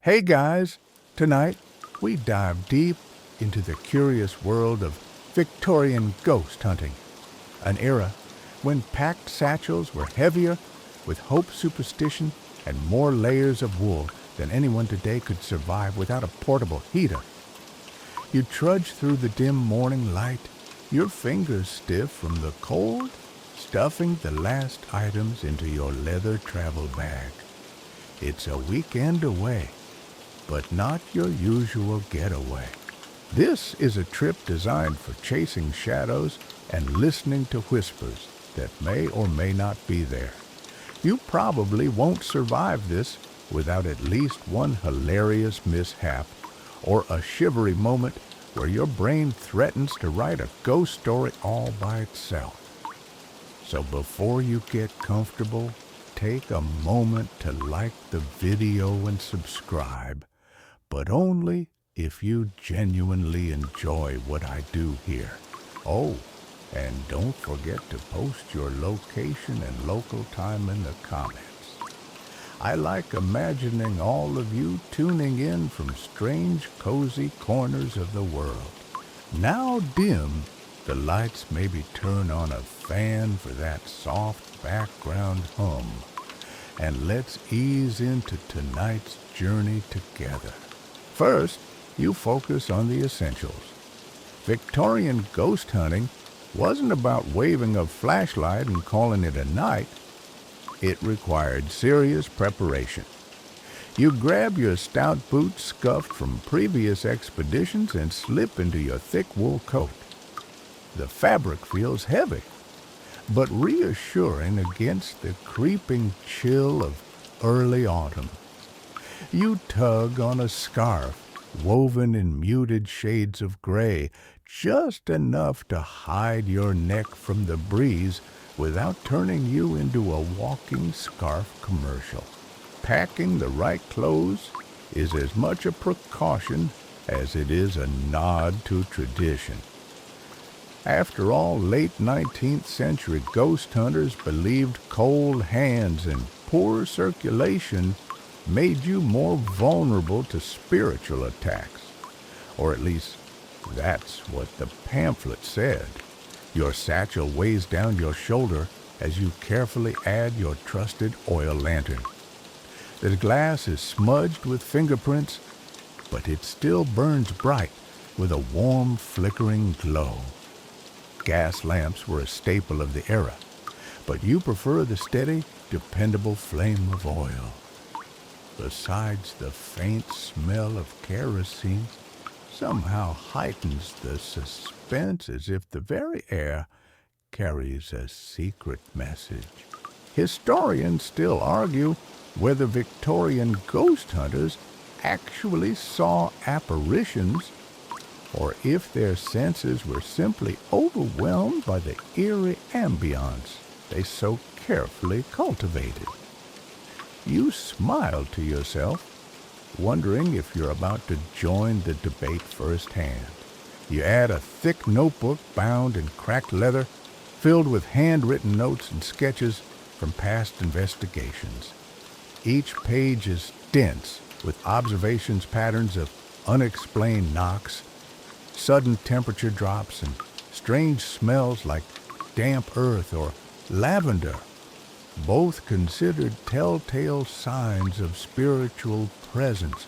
Hey guys, tonight we dive deep into the curious world of Victorian ghost hunting, an era when packed satchels were heavier with hope, superstition, and more layers of wool than anyone today could survive without a portable heater. You trudge through the dim morning light, your fingers stiff from the cold, stuffing the last items into your leather travel bag. It's a weekend away, but not your usual getaway. This is a trip designed for chasing shadows and listening to whispers that may or may not be there. You probably won't survive this without at least one hilarious mishap or a shivery moment where your brain threatens to write a ghost story all by itself. So before you get comfortable, take a moment to like the video and subscribe, but only if you genuinely enjoy what I do here. Oh, and don't forget to post your location and local time in the comments. I like imagining all of you tuning in from strange, cozy corners of the world. Now dim, the lights maybe turn on a fan for that soft background hum. And let's ease into tonight's journey together. First, you focus on the essentials. Victorian ghost hunting wasn't about waving a flashlight and calling it a night. It required serious preparation. You grab your stout boots scuffed from previous expeditions and slip into your thick wool coat. The fabric feels heavy, but reassuring against the creeping chill of early autumn. You tug on a scarf woven in muted shades of gray, just enough to hide your neck from the breeze without turning you into a walking scarf commercial. Packing the right clothes is as much a precaution as it is a nod to tradition. After all, late 19th century ghost hunters believed cold hands and poor circulation made you more vulnerable to spiritual attacks. Or at least, that's what the pamphlet said. Your satchel weighs down your shoulder as you carefully add your trusted oil lantern. The glass is smudged with fingerprints, but it still burns bright with a warm, flickering glow. Gas lamps were a staple of the era, but you prefer the steady, dependable flame of oil. Besides, the faint smell of kerosene somehow heightens the suspense as if the very air carries a secret message. Historians still argue whether Victorian ghost hunters actually saw apparitions or if their senses were simply overwhelmed by the eerie ambience they so carefully cultivated. You smile to yourself, wondering if you're about to join the debate firsthand. You add a thick notebook bound in cracked leather, filled with handwritten notes and sketches from past investigations. Each page is dense with observations patterns of unexplained knocks, sudden temperature drops, and strange smells like damp earth or lavender, both considered telltale signs of spiritual presence.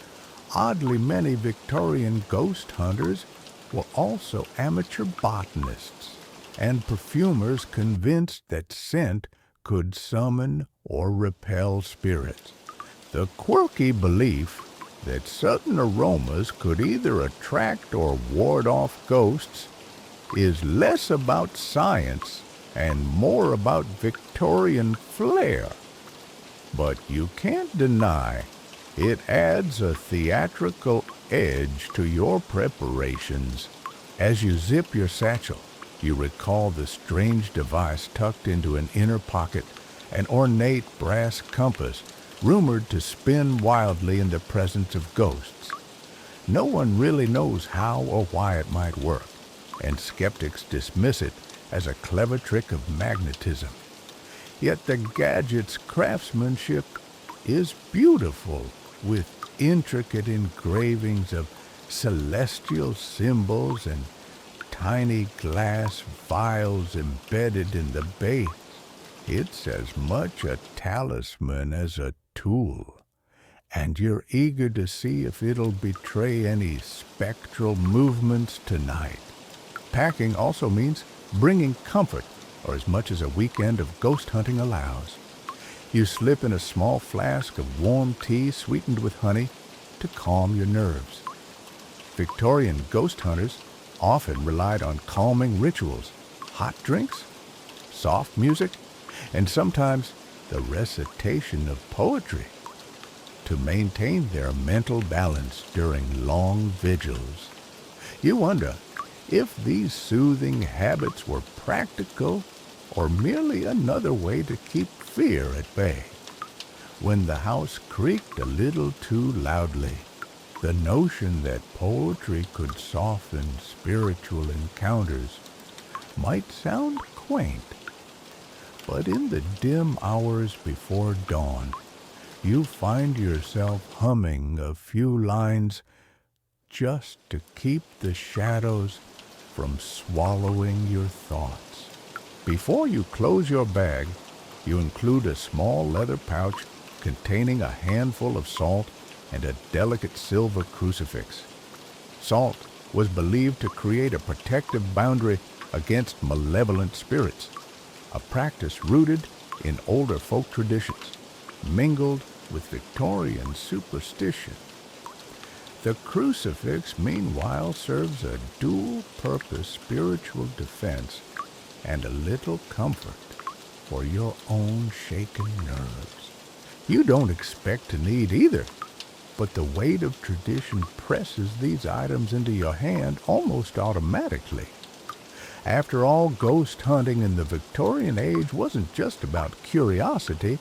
Oddly, many Victorian ghost hunters were also amateur botanists and perfumers convinced that scent could summon or repel spirits. The quirky belief that certain aromas could either attract or ward off ghosts is less about science and more about Victorian flair. But you can't deny it adds a theatrical edge to your preparations. As you zip your satchel, you recall the strange device tucked into an inner pocket, an ornate brass compass rumored to spin wildly in the presence of ghosts. No one really knows how or why it might work, and skeptics dismiss it as a clever trick of magnetism. Yet the gadget's craftsmanship is beautiful, with intricate engravings of celestial symbols and tiny glass vials embedded in the base. It's as much a talisman as a tool, and you're eager to see if it'll betray any spectral movements tonight. Packing also means bringing comfort, or as much as a weekend of ghost hunting allows. You slip in a small flask of warm tea sweetened with honey to calm your nerves. Victorian ghost hunters often relied on calming rituals, hot drinks, soft music, and sometimes the recitation of poetry to maintain their mental balance during long vigils. You wonder if these soothing habits were practical or merely another way to keep fear at bay. When the house creaked a little too loudly, the notion that poetry could soften spiritual encounters might sound quaint. But in the dim hours before dawn, you find yourself humming a few lines just to keep the shadows from swallowing your thoughts. Before you close your bag, you include a small leather pouch containing a handful of salt and a delicate silver crucifix. Salt was believed to create a protective boundary against malevolent spirits, a practice rooted in older folk traditions, mingled with Victorian superstition. The crucifix, meanwhile, serves a dual-purpose spiritual defense and a little comfort for your own shaken nerves. You don't expect to need either, but the weight of tradition presses these items into your hand almost automatically. After all, ghost hunting in the Victorian age wasn't just about curiosity.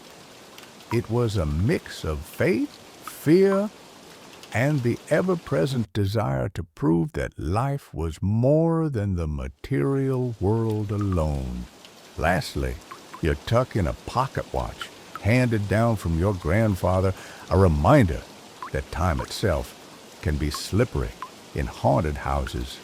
It was a mix of faith, fear, and the ever-present desire to prove that life was more than the material world alone. Lastly, you tuck in a pocket watch handed down from your grandfather, a reminder that time itself can be slippery in haunted houses.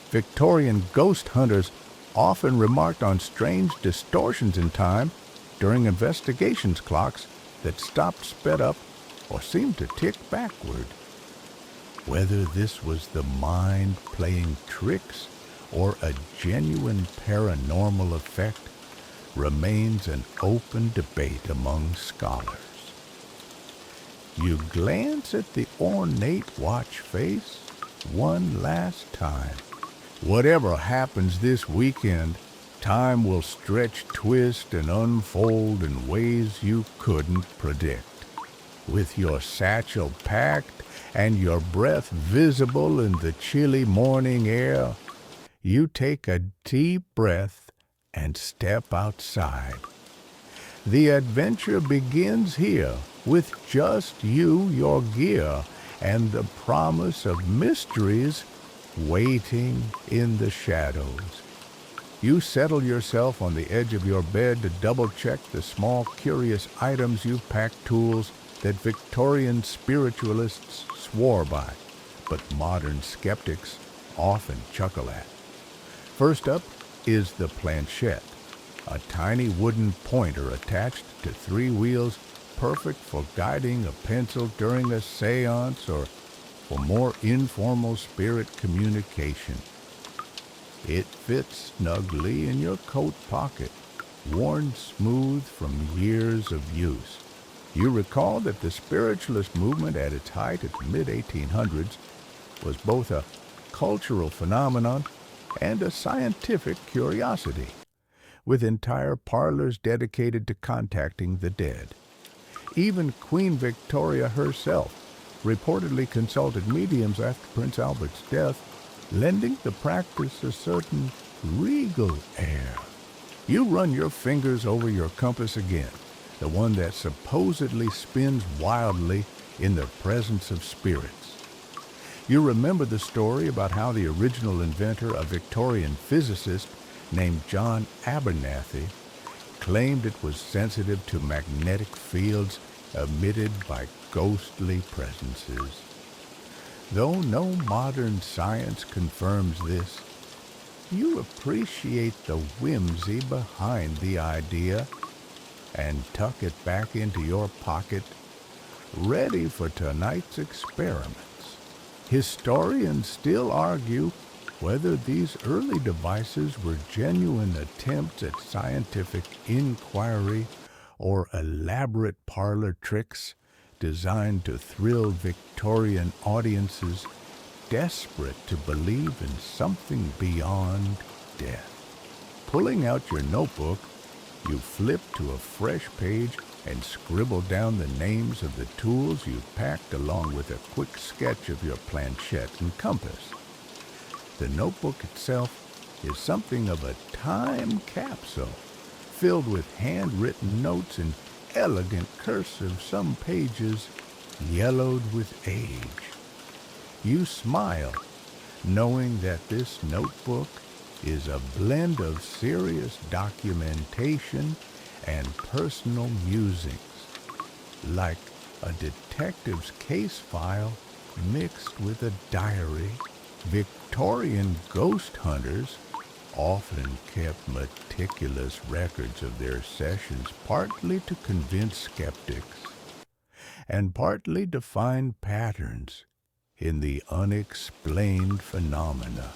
Victorian ghost hunters often remarked on strange distortions in time during investigations clocks that stopped, sped up, or seemed to tick backward. Whether this was the mind playing tricks or a genuine paranormal effect remains an open debate among scholars. You glance at the ornate watch face one last time. Whatever happens this weekend, time will stretch, twist, and unfold in ways you couldn't predict. With your satchel packed and your breath visible in the chilly morning air, you take a deep breath and step outside. The adventure begins here with just you, your gear, and the promise of mysteries waiting in the shadows. You settle yourself on the edge of your bed to double-check the small, curious items you've packed, tools that Victorian spiritualists swore by, but modern skeptics often chuckle at. First up is the planchette, a tiny wooden pointer attached to 3 wheels, perfect for guiding a pencil during a seance or for more informal spirit communication. It fits snugly in your coat pocket, worn smooth from years of use. You recall that the spiritualist movement at its height at the mid-1800s was both a cultural phenomenon and a scientific curiosity, with entire parlors dedicated to contacting the dead. Even Queen Victoria herself reportedly consulted mediums after Prince Albert's death, lending the practice a certain regal air. You run your fingers over your compass again, the one that supposedly spins wildly in the presence of spirits. You remember the story about how the original inventor, a Victorian physicist named John Abernathy, claimed it was sensitive to magnetic fields emitted by ghostly presences. Though no modern science confirms this, you appreciate the whimsy behind the idea and tuck it back into your pocket, ready for tonight's experiments. Historians still argue whether these early devices were genuine attempts at scientific inquiry or elaborate parlor tricks designed to thrill Victorian audiences desperate to believe in something beyond death. Pulling out your notebook, you flip to a fresh page and scribble down the names of the tools you packed along with a quick sketch of your planchette and compass. The notebook itself is something of a time capsule, filled with handwritten notes in elegant cursive, some pages yellowed with age. You smile, knowing that this notebook is a blend of serious documentation and personal musings, like a detective's case file mixed with a diary. Victorian ghost hunters often kept meticulous records of their sessions, partly to convince skeptics and partly to find patterns in the unexplained phenomena.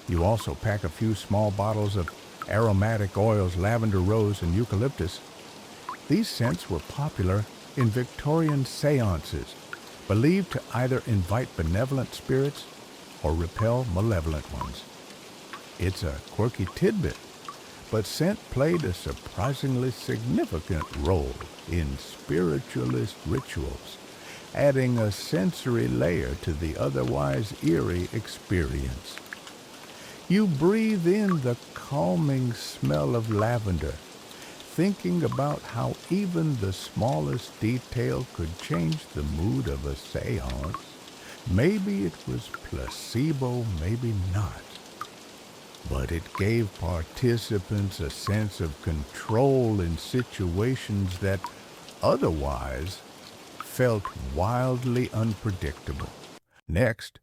You also pack a few small bottles of aromatic oils, lavender, rose, and eucalyptus. These scents were popular in Victorian seances, believed to either invite benevolent spirits or repel malevolent ones. It's a quirky tidbit, but scent played a surprisingly significant role in spiritualist rituals, adding a sensory layer to the otherwise eerie experience. You breathe in the calming smell of lavender, thinking about how even the smallest detail could change the mood of a seance. Maybe it was placebo, maybe not. But it gave participants a sense of control in situations that otherwise felt wildly unpredictable. Next,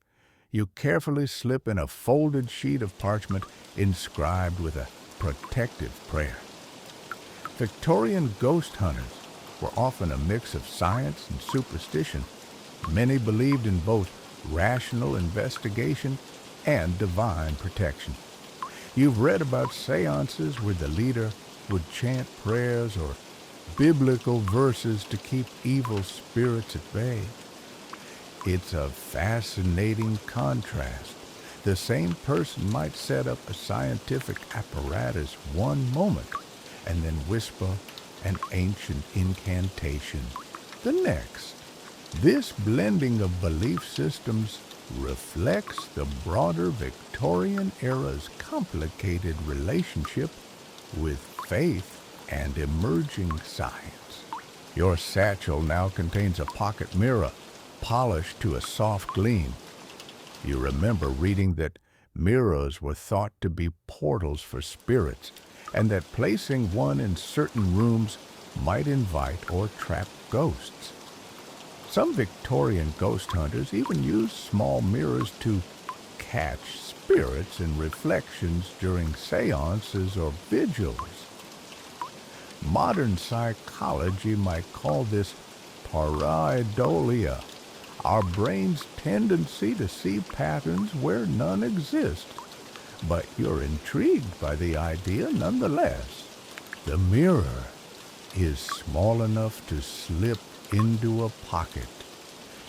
you carefully slip in a folded sheet of parchment inscribed with a protective prayer. Victorian ghost hunters were often a mix of science and superstition. Many believed in both rational investigation and divine protection. You've read about seances where the leader would chant prayers or biblical verses to keep evil spirits at bay. It's a fascinating contrast. The same person might set up a scientific apparatus one moment and then whisper an ancient incantation the next. This blending of belief systems reflects the broader Victorian era's complicated relationship with faith and emerging science. Your satchel now contains a pocket mirror, polished to a soft gleam. You remember reading that mirrors were thought to be portals for spirits, and that placing one in certain rooms might invite or trap ghosts. Some Victorian ghost hunters even used small mirrors to catch spirits and reflections during seances or vigils. Modern psychology might call this pareidolia, our brain's tendency to see patterns where none exist. But you're intrigued by the idea nonetheless. The mirror is small enough to slip into a pocket,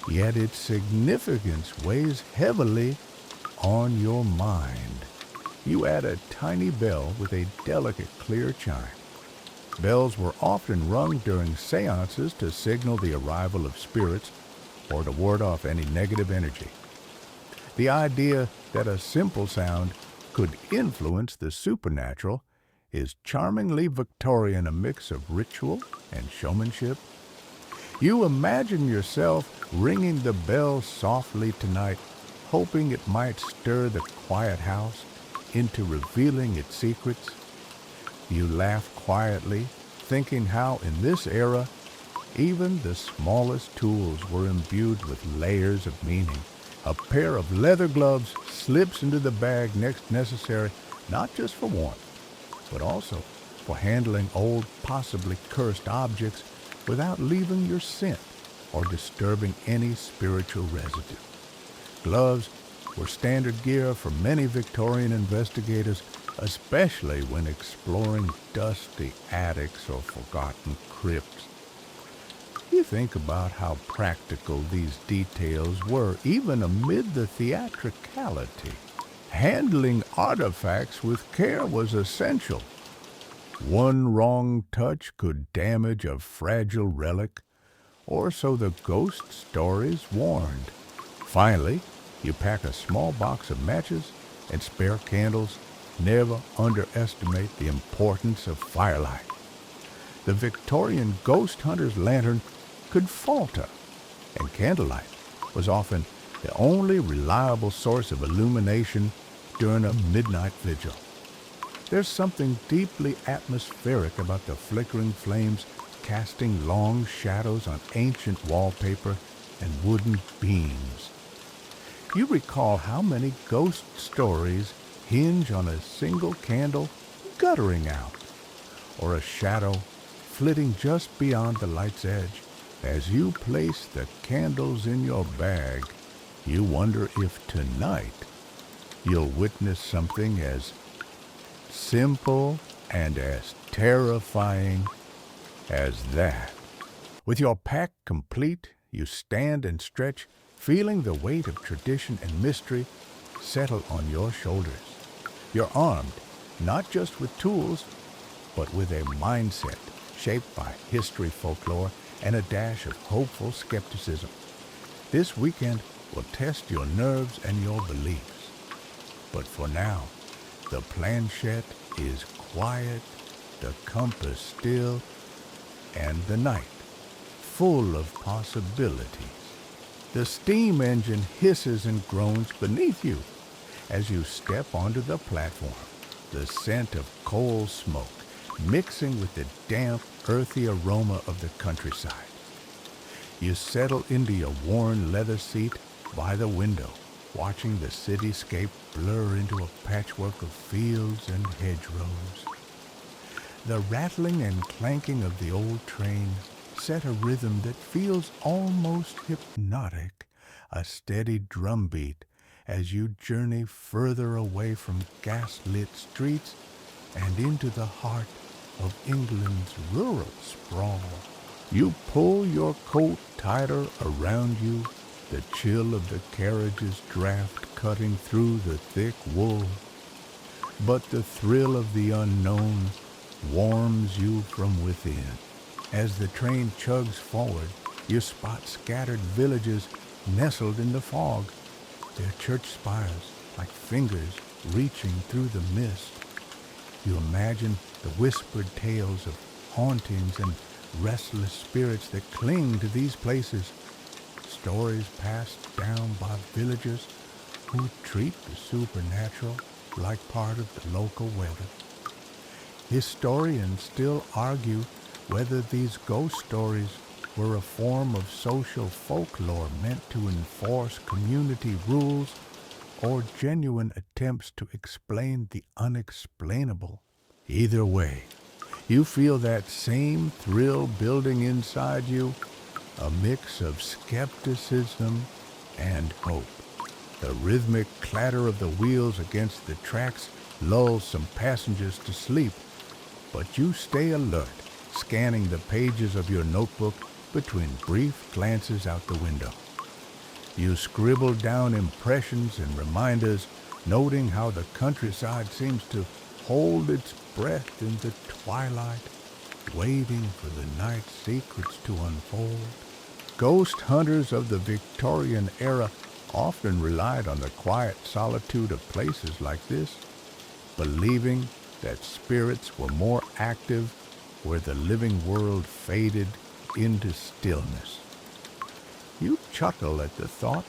yet its significance weighs heavily on your mind. You add a tiny bell with a delicate clear chime. Bells were often rung during seances to signal the arrival of spirits or to ward off any negative energy. The idea that a simple sound could influence the supernatural is charmingly Victorian, a mix of ritual and showmanship. You imagine yourself ringing the bell softly tonight, hoping it might stir the quiet house into revealing its secrets. You laugh quietly, thinking how in this era Even the smallest tools were imbued with layers of meaning. A pair of leather gloves slips into the bag next necessary, not just for warmth, but also for handling old, possibly cursed objects without leaving your scent or disturbing any spiritual residue. Gloves were standard gear for many Victorian investigators, especially when exploring dusty attics or forgotten crypts. You think about how practical these details were, even amid the theatricality. Handling artifacts with care was essential. One wrong touch could damage a fragile relic, or so the ghost stories warned. Finally, you pack a small box of matches and spare candles. Never underestimate the importance of firelight. The Victorian ghost hunter's lantern could falter, and candlelight was often the only reliable source of illumination during a midnight vigil. There's something deeply atmospheric about the flickering flames casting long shadows on ancient wallpaper and wooden beams. You recall how many ghost stories hinge on a single candle guttering out, or a shadow flitting just beyond the light's edge. As you place the candles in your bag, you wonder if tonight you'll witness something as simple and as terrifying as that. With your pack complete, you stand and stretch, feeling the weight of tradition and mystery settle on your shoulders. You're armed, not just with tools, but with a mindset shaped by history, folklore, and a dash of hopeful skepticism. This weekend will test your nerves and your beliefs. But for now, the planchette is quiet, the compass still, and the night full of possibilities. The steam engine hisses and groans beneath you as you step onto the platform, the scent of coal smoke mixing with the damp, earthy aroma of the countryside. You settle into your worn leather seat by the window, watching the cityscape blur into a patchwork of fields and hedgerows. The rattling and clanking of the old train set a rhythm that feels almost hypnotic, a steady drumbeat as you journey further away from gas-lit streets and into the heart of England's rural sprawl. You pull your coat tighter around you, the chill of the carriage's draft cutting through the thick wool. But the thrill of the unknown warms you from within. As the train chugs forward, you spot scattered villages nestled in the fog, their church spires like fingers reaching through the mist. You imagine the whispered tales of hauntings and restless spirits that cling to these places, stories passed down by villagers who treat the supernatural like part of the local weather. Historians still argue whether these ghost stories were a form of social folklore meant to enforce community rules or genuine attempts to explain the unexplainable. Either way, you feel that same thrill building inside you, a mix of skepticism and hope. The rhythmic clatter of the wheels against the tracks lulls some passengers to sleep, but you stay alert, scanning the pages of your notebook between brief glances out the window. You scribble down impressions and reminders, noting how the countryside seems to hold its breath in the twilight, waiting for the night's secrets to unfold. Ghost hunters of the Victorian era often relied on the quiet solitude of places like this, believing that spirits were more active where the living world faded into stillness. You chuckle at the thought.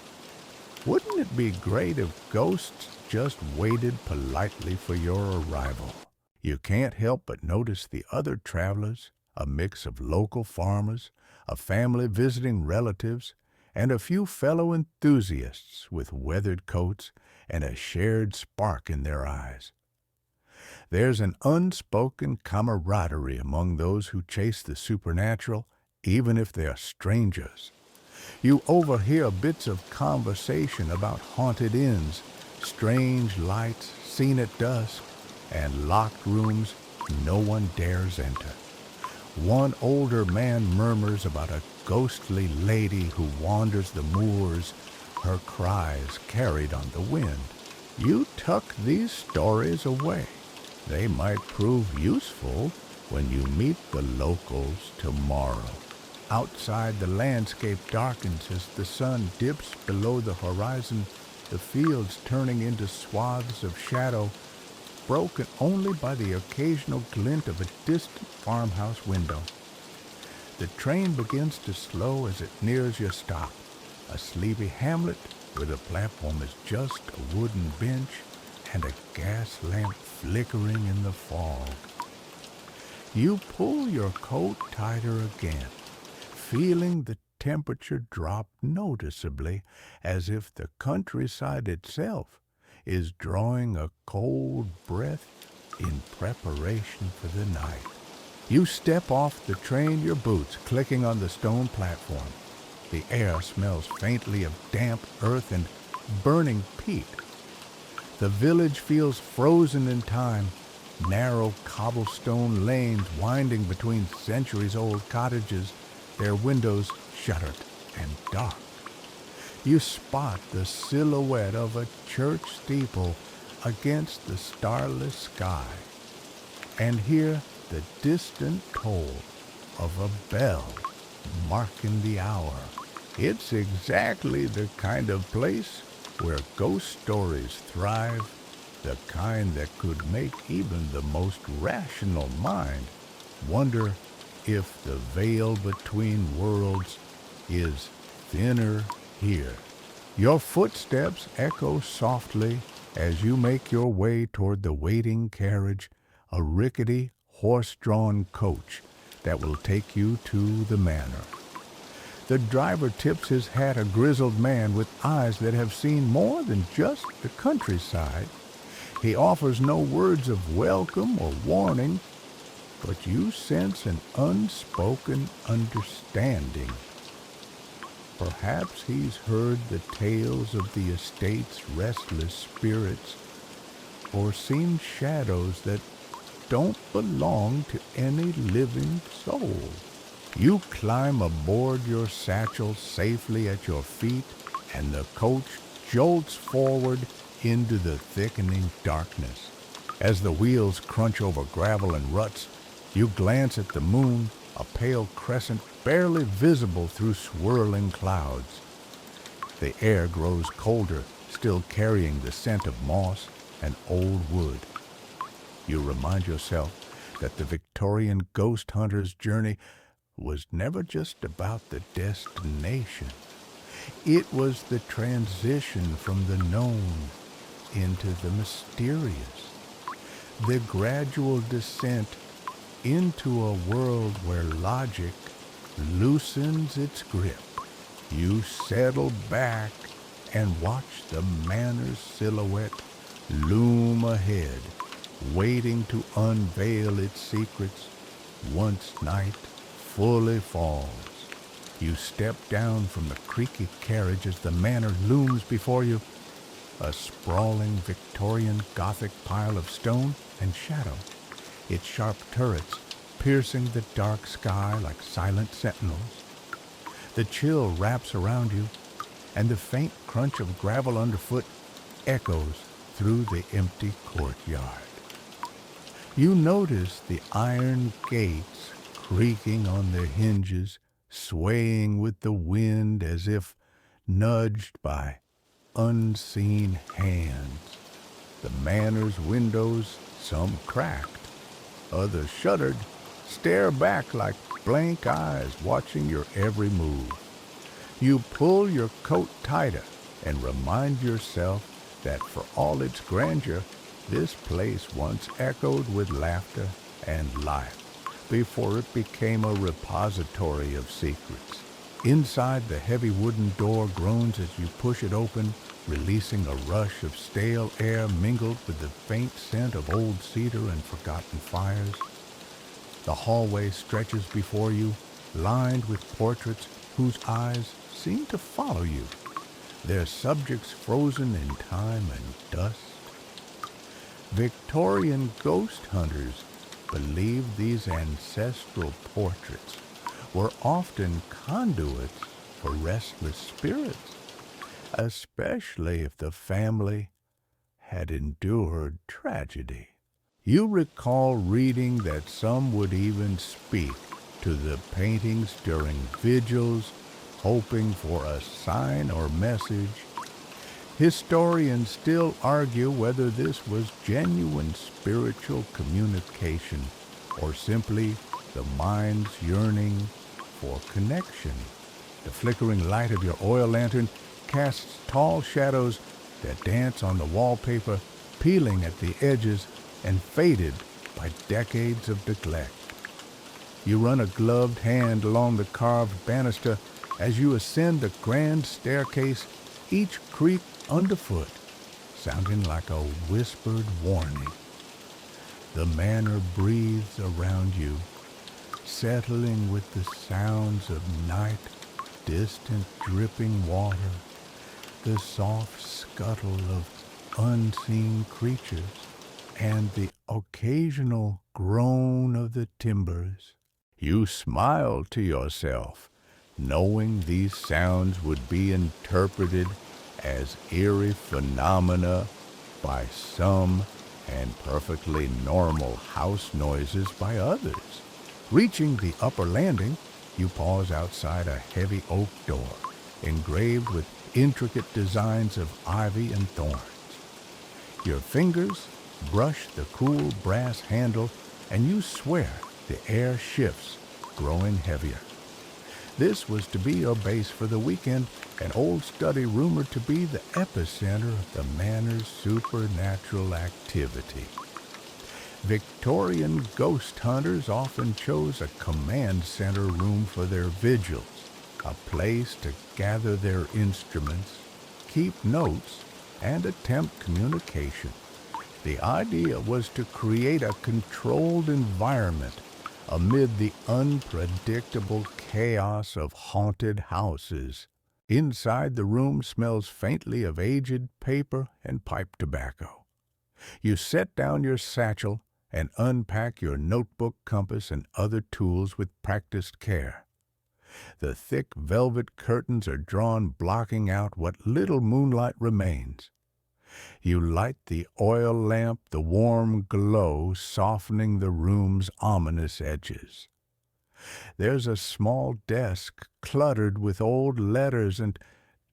Wouldn't it be great if ghosts just waited politely for your arrival? You can't help but notice the other travelers, a mix of local farmers, a family visiting relatives, and a few fellow enthusiasts with weathered coats and a shared spark in their eyes. There's an unspoken camaraderie among those who chase the supernatural, even if they are strangers. You overhear bits of conversation about haunted inns, strange lights seen at dusk, and locked rooms no one dares enter. One older man murmurs about a ghostly lady who wanders the moors, her cries carried on the wind. You tuck these stories away. They might prove useful when you meet the locals tomorrow. Outside, the landscape darkens as the sun dips below the horizon, the fields turning into swaths of shadow, broken only by the occasional glint of a distant farmhouse window. The train begins to slow as it nears your stop, a sleepy hamlet where the platform is just a wooden bench and a gas lamp flickering in the fog. You pull your coat tighter again, feeling the temperature drop noticeably, as if the countryside itself is drawing a cold breath in preparation for the night. You step off the train, your boots clicking on the stone platform. The air smells faintly of damp earth and burning peat. The village feels frozen in time, narrow cobblestone lanes winding between centuries-old cottages, their windows shuttered and dark. You spot the silhouette of a church steeple against the starless sky, and hear the distant toll of a bell marking the hour. It's exactly the kind of place where ghost stories thrive, the kind that could make even the most rational mind wonder if the veil between worlds is thinner here. Your footsteps echo softly as you make your way toward the waiting carriage, a rickety, horse-drawn coach that will take you to the manor. The driver tips his hat, a grizzled man with eyes that have seen more than just the countryside. He offers no words of welcome or warning, but you sense an unspoken understanding. Perhaps he's heard the tales of the estate's restless spirits, or seen shadows that don't belong to any living soul. You climb aboard your satchel safely at your feet, and the coach jolts forward into the thickening darkness. As the wheels crunch over gravel and ruts, you glance at the moon, a pale crescent barely visible through swirling clouds. The air grows colder, still carrying the scent of moss and old wood. You remind yourself that the Victorian ghost hunter's journey was never just about the destination. It was the transition from the known into the mysterious, the gradual descent into a world where logic loosens its grip. You settle back and watch the manor's silhouette loom ahead, waiting to unveil its secrets once night fully falls. You step down from the creaky carriage as the manor looms before you, a sprawling Victorian Gothic pile of stone and shadow, its sharp turrets piercing the dark sky like silent sentinels. The chill wraps around you, and the faint crunch of gravel underfoot echoes through the empty courtyard. You notice the iron gates creaking on their hinges, swaying with the wind as if nudged by unseen hands. The manor's windows, some cracked, others shuttered, stare back like blank eyes watching your every move. You pull your coat tighter and remind yourself that for all its grandeur, this place once echoed with laughter and life. before it became a repository of secrets. Inside, the heavy wooden door groans as you push it open, releasing a rush of stale air mingled with the faint scent of old cedar and forgotten fires. The hallway stretches before you, lined with portraits whose eyes seem to follow you, their subjects frozen in time and dust. Victorian ghost hunters believed these ancestral portraits were often conduits for restless spirits, especially if the family had endured tragedy. You recall reading that some would even speak to the paintings during vigils, hoping for a sign or message. Historians still argue whether this was genuine spiritual communication or simply the mind's yearning for connection. The flickering light of your oil lantern casts tall shadows that dance on the wallpaper, peeling at the edges and faded by decades of neglect. You run a gloved hand along the carved banister as you ascend the grand staircase, each creak underfoot, sounding like a whispered warning. The manor breathes around you, settling with the sounds of night, distant dripping water, the soft scuttle of unseen creatures, and the occasional groan of the timbers. You smile to yourself, knowing these sounds would be interpreted as eerie phenomena by some and perfectly normal house noises by others. Reaching the upper landing, you pause outside a heavy oak door, engraved with intricate designs of ivy and thorns. Your fingers brush the cool brass handle, and you swear the air shifts, growing heavier. This was to be your base for the weekend, an old study rumored to be the epicenter of the manor's supernatural activity. Victorian ghost hunters often chose a command center room for their vigils, a place to gather their instruments, keep notes, and attempt communication. The idea was to create a controlled environment amid the unpredictable chaos of haunted houses. Inside, the room smells faintly of aged paper and pipe tobacco. You set down your satchel and unpack your notebook, compass, and other tools with practiced care. The thick velvet curtains are drawn, blocking out what little moonlight remains. You light the oil lamp, the warm glow softening the room's ominous edges. There's a small desk cluttered with old letters and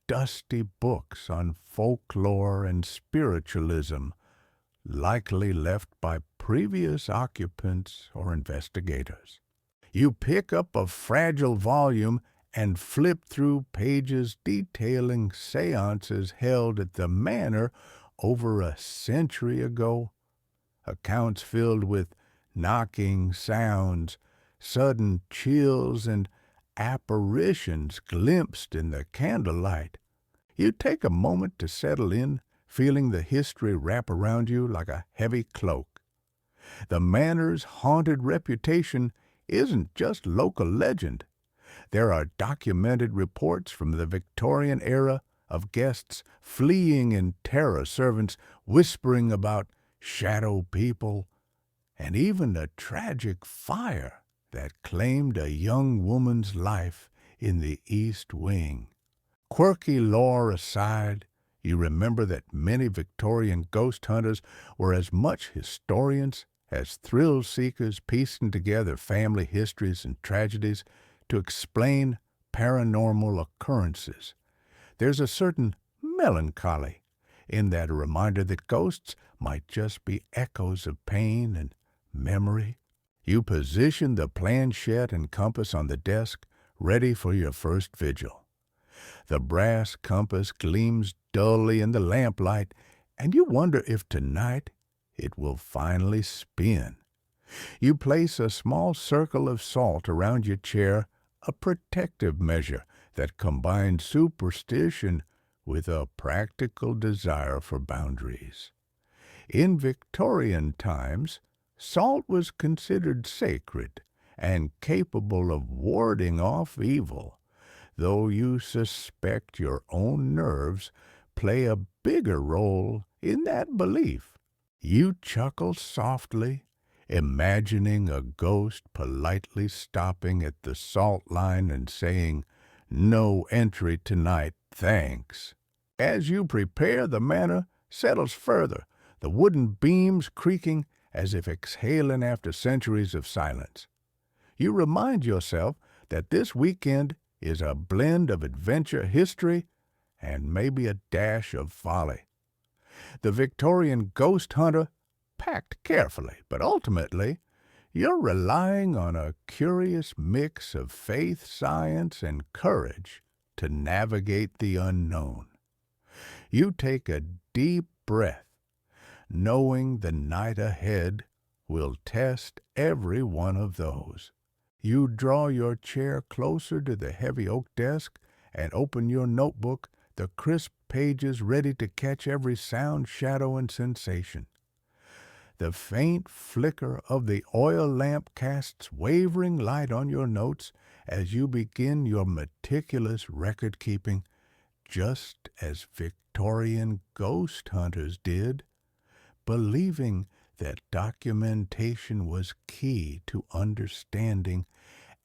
dusty books on folklore and spiritualism, likely left by previous occupants or investigators. You pick up a fragile volume and flip through pages detailing seances held at the manor over a century ago, accounts filled with knocking sounds, sudden chills, and apparitions glimpsed in the candlelight. You take a moment to settle in, feeling the history wrap around you like a heavy cloak. The manor's haunted reputation isn't just local legend. There are documented reports from the Victorian era of guests fleeing in terror, servants whispering about shadow people, and even a tragic fire that claimed a young woman's life in the East Wing. Quirky lore aside, you remember that many Victorian ghost hunters were as much historians as thrill seekers, piecing together family histories and tragedies to explain paranormal occurrences. There's a certain melancholy in that reminder that ghosts might just be echoes of pain and memory. You position the planchette and compass on the desk, ready for your first vigil. The brass compass gleams dully in the lamplight, and you wonder if tonight it will finally spin. You place a small circle of salt around your chair, a protective measure that combines superstition with a practical desire for boundaries. In Victorian times, salt was considered sacred and capable of warding off evil, though you suspect your own nerves play a bigger role in that belief. You chuckle softly, imagining a ghost politely stopping at the salt line and saying, "No entry tonight, thanks." As you prepare, the manor settles further, the wooden beams creaking as if exhaling after centuries of silence. You remind yourself that this weekend is a blend of adventure history and maybe a dash of folly. The Victorian ghost hunter packed carefully, but ultimately, you're relying on a curious mix of faith, science, and courage to navigate the unknown. You take a deep breath, knowing the night ahead will test every one of those. You draw your chair closer to the heavy oak desk and open your notebook, the crisp pages ready to catch every sound, shadow, and sensation. The faint flicker of the oil lamp casts wavering light on your notes as you begin your meticulous record-keeping, just as Victorian ghost hunters did, believing that documentation was key to understanding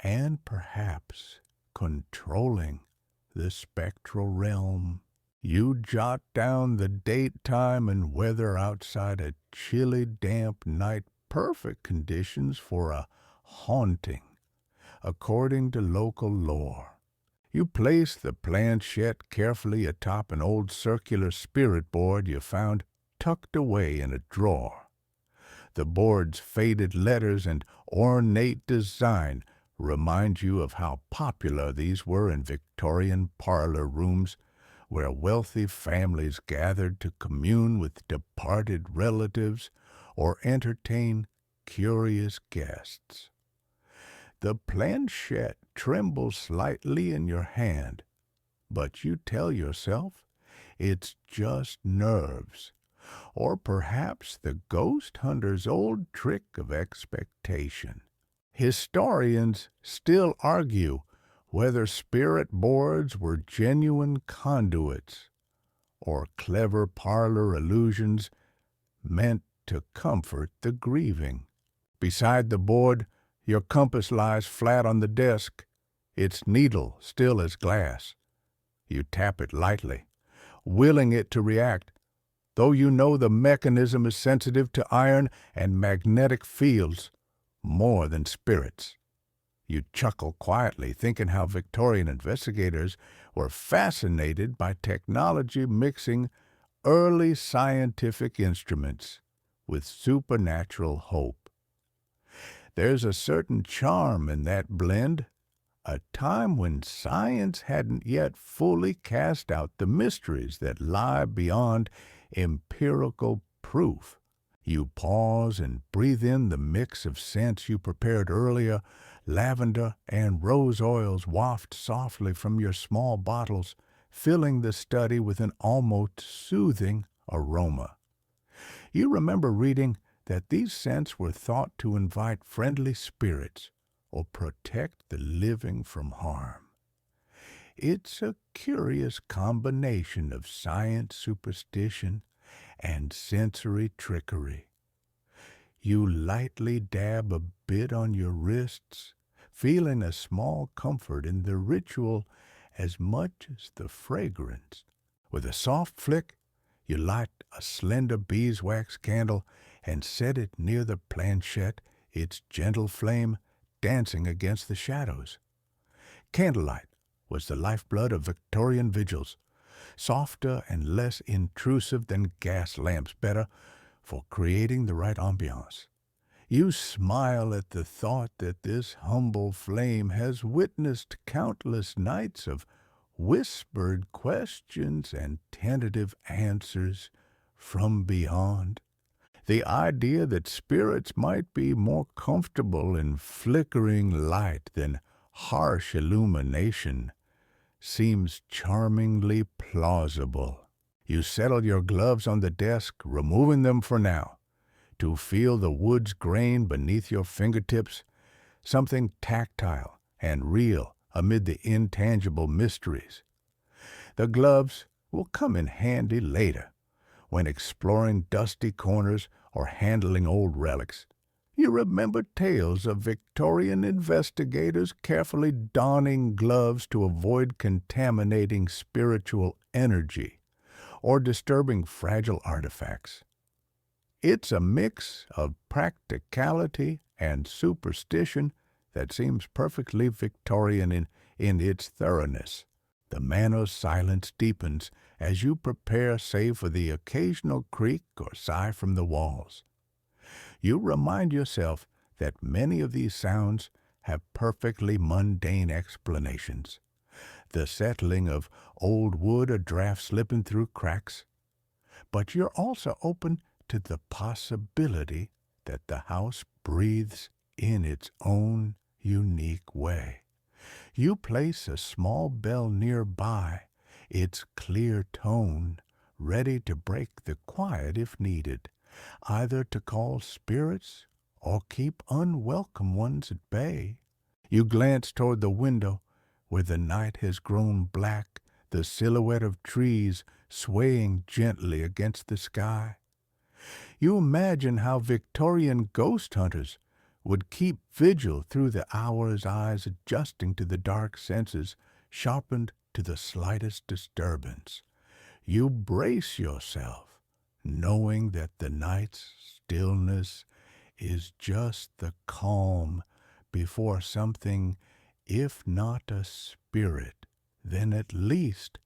and perhaps controlling the spectral realm. You jot down the date, time, and weather outside a chilly, damp night, perfect conditions for a haunting, according to local lore. You place the planchette carefully atop an old circular spirit board you found tucked away in a drawer. The board's faded letters and ornate design remind you of how popular these were in Victorian parlor rooms, where wealthy families gathered to commune with departed relatives or entertain curious guests. The planchette trembles slightly in your hand, but you tell yourself it's just nerves, or perhaps the ghost hunter's old trick of expectation. Historians still argue whether spirit boards were genuine conduits or clever parlor illusions meant to comfort the grieving. Beside the board, your compass lies flat on the desk, its needle still as glass. You tap it lightly, willing it to react, though you know the mechanism is sensitive to iron and magnetic fields more than spirits. You chuckle quietly, thinking how Victorian investigators were fascinated by technology mixing early scientific instruments with supernatural hope. There's a certain charm in that blend, a time when science hadn't yet fully cast out the mysteries that lie beyond empirical proof. You pause and breathe in the mix of scents you prepared earlier. Lavender and rose oils waft softly from your small bottles, filling the study with an almost soothing aroma. You remember reading that these scents were thought to invite friendly spirits or protect the living from harm. It's a curious combination of science superstition and sensory trickery. You lightly dab a bit on your wrists, feeling a small comfort in the ritual as much as the fragrance. With a soft flick, you light a slender beeswax candle and set it near the planchette, its gentle flame dancing against the shadows. Candlelight was the lifeblood of Victorian vigils, softer and less intrusive than gas lamps, better for creating the right ambiance. You smile at the thought that this humble flame has witnessed countless nights of whispered questions and tentative answers from beyond. The idea that spirits might be more comfortable in flickering light than harsh illumination seems charmingly plausible. You settle your gloves on the desk, removing them for now, to feel the wood's grain beneath your fingertips, something tactile and real amid the intangible mysteries. The gloves will come in handy later, when exploring dusty corners or handling old relics. You remember tales of Victorian investigators carefully donning gloves to avoid contaminating spiritual energy or disturbing fragile artifacts. It's a mix of practicality and superstition that seems perfectly Victorian in its thoroughness. The manor's silence deepens as you prepare, save for the occasional creak or sigh from the walls. You remind yourself that many of these sounds have perfectly mundane explanations. The settling of old wood, a draft slipping through cracks. But you're also open to the possibility that the house breathes in its own unique way. You place a small bell nearby, its clear tone ready to break the quiet if needed, either to call spirits or keep unwelcome ones at bay. You glance toward the window, where the night has grown black, the silhouette of trees swaying gently against the sky. You imagine how Victorian ghost hunters would keep vigil through the hours, eyes adjusting to the dark senses, sharpened to the slightest disturbance. You brace yourself, knowing that the night's stillness is just the calm before something, if not a spirit, then at least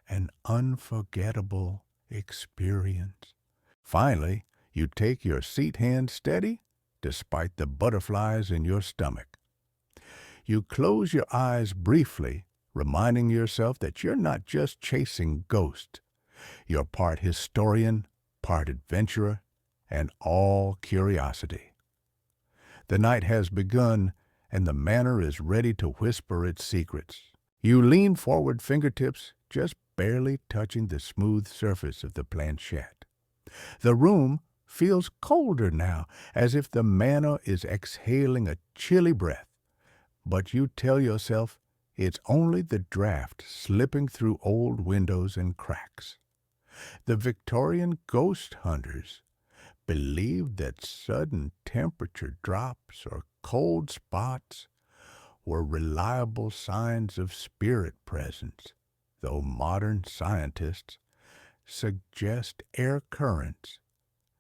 an unforgettable experience. Finally, you take your seat hand steady, despite the butterflies in your stomach. You close your eyes briefly, reminding yourself that you're not just chasing ghosts. You're part historian, part adventurer, and all curiosity. The night has begun, and the manor is ready to whisper its secrets. You lean forward, fingertips just barely touching the smooth surface of the planchette. The room feels colder now, as if the manor is exhaling a chilly breath. But you tell yourself it's only the draft slipping through old windows and cracks. The Victorian ghost hunters believed that sudden temperature drops or cold spots were reliable signs of spirit presence, though modern scientists suggest air currents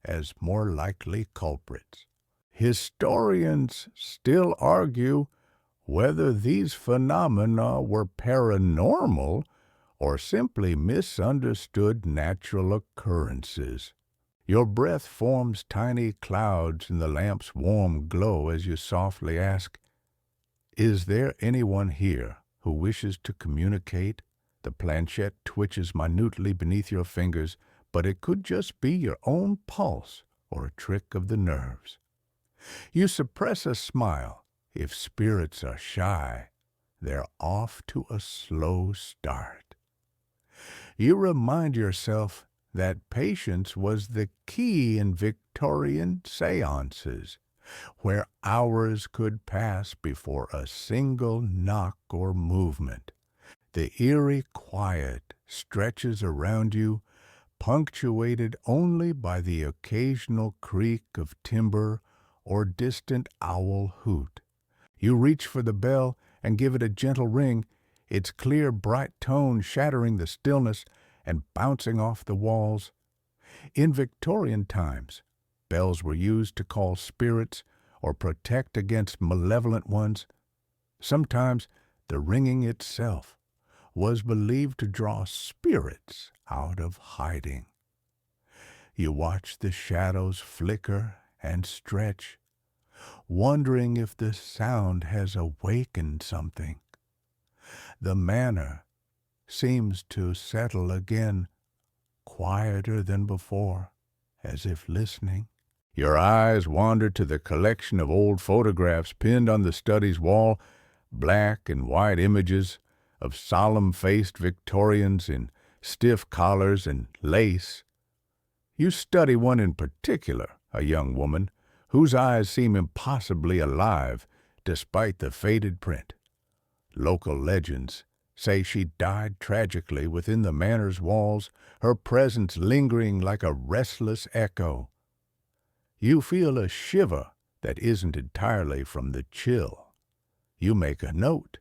as more likely culprits. Historians still argue whether these phenomena were paranormal or simply misunderstood natural occurrences. Your breath forms tiny clouds in the lamp's warm glow as you softly ask, "Is there anyone here who wishes to communicate?" The planchette twitches minutely beneath your fingers, but it could just be your own pulse or a trick of the nerves. You suppress a smile. If spirits are shy, they're off to a slow start. You remind yourself that patience was the key in Victorian seances, where hours could pass before a single knock or movement. The eerie quiet stretches around you, punctuated only by the occasional creak of timber or distant owl hoot. You reach for the bell and give it a gentle ring, its clear, bright tone shattering the stillness and bouncing off the walls. In Victorian times, bells were used to call spirits or protect against malevolent ones. Sometimes the ringing itself was believed to draw spirits out of hiding. You watch the shadows flicker and stretch, wondering if the sound has awakened something. The manor seems to settle again, quieter than before, as if listening. Your eyes wander to the collection of old photographs pinned on the study's wall, black and white images of solemn-faced Victorians in stiff collars and lace. You study one in particular, a young woman, whose eyes seem impossibly alive despite the faded print. Local legends say she died tragically within the manor's walls, her presence lingering like a restless echo. You feel a shiver that isn't entirely from the chill. You make a note.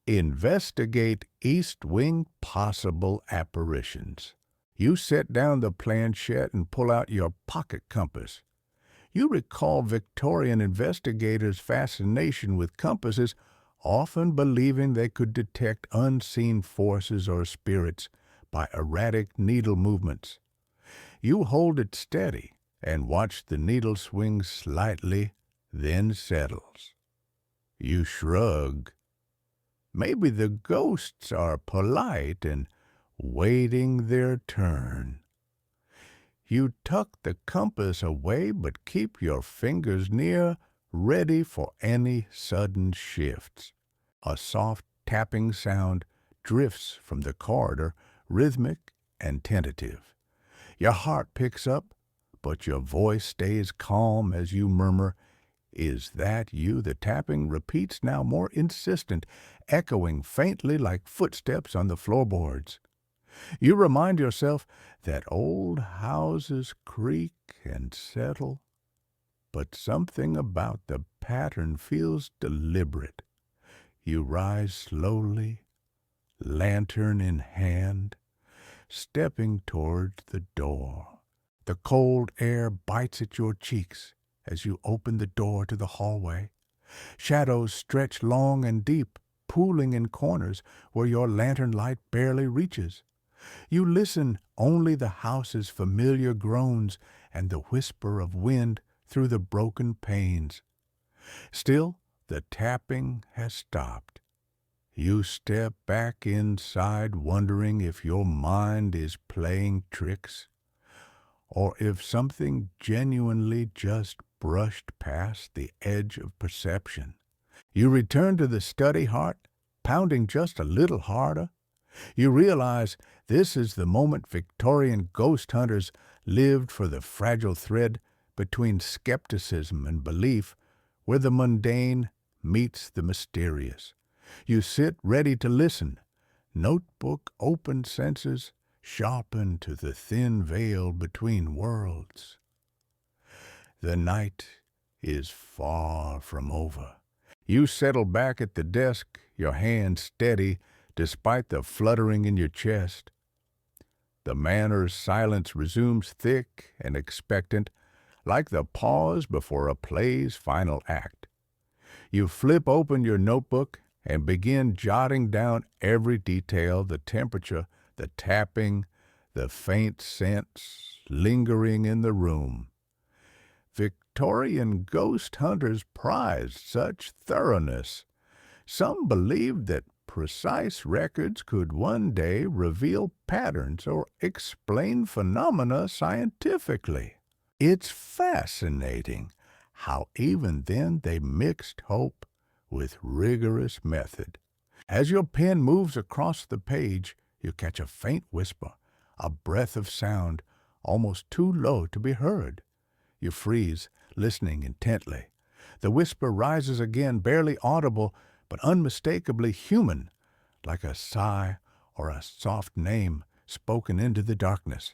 Investigate East Wing possible apparitions. You set down the planchette and pull out your pocket compass. You recall Victorian investigators' fascination with compasses, often believing they could detect unseen forces or spirits by erratic needle movements. You hold it steady and watch the needle swing slightly, then settles. You shrug. Maybe the ghosts are polite and waiting their turn. You tuck the compass away but keep your fingers near, ready for any sudden shifts. A soft tapping sound drifts from the corridor, rhythmic and tentative. Your heart picks up, but your voice stays calm as you murmur, "Is that you?" The tapping repeats, now more insistent, echoing faintly like footsteps on the floorboards. You remind yourself that old houses creak and settle, but something about the pattern feels deliberate. You rise slowly, lantern in hand, stepping towards the door. The cold air bites at your cheeks as you open the door to the hallway. Shadows stretch long and deep, pooling in corners where your lantern light barely reaches. You listen only the house's familiar groans and the whisper of wind through the broken panes. Still, the tapping has stopped. You step back inside, wondering if your mind is playing tricks, or if something genuinely just brushed past the edge of perception. You return to the study, heart pounding just a little harder. You realize this is the moment Victorian ghost hunters lived for, the fragile thread between skepticism and belief, where the mundane meets the mysterious. You sit ready to listen, notebook open, senses sharpened to the thin veil between worlds. The night is far from over. You settle back at the desk, your hands steady despite the fluttering in your chest. The manor's silence resumes, thick and expectant, like the pause before a play's final act. You flip open your notebook and begin jotting down every detail: the temperature, the tapping, the faint scents lingering in the room. Victorian ghost hunters prized such thoroughness. Some believed that precise records could one day reveal patterns or explain phenomena scientifically. It's fascinating how even then they mixed hope with rigorous method. As your pen moves across the page, you catch a faint whisper, a breath of sound almost too low to be heard. You freeze, listening intently. The whisper rises again, barely audible, but unmistakably human, like a sigh or a soft name spoken into the darkness.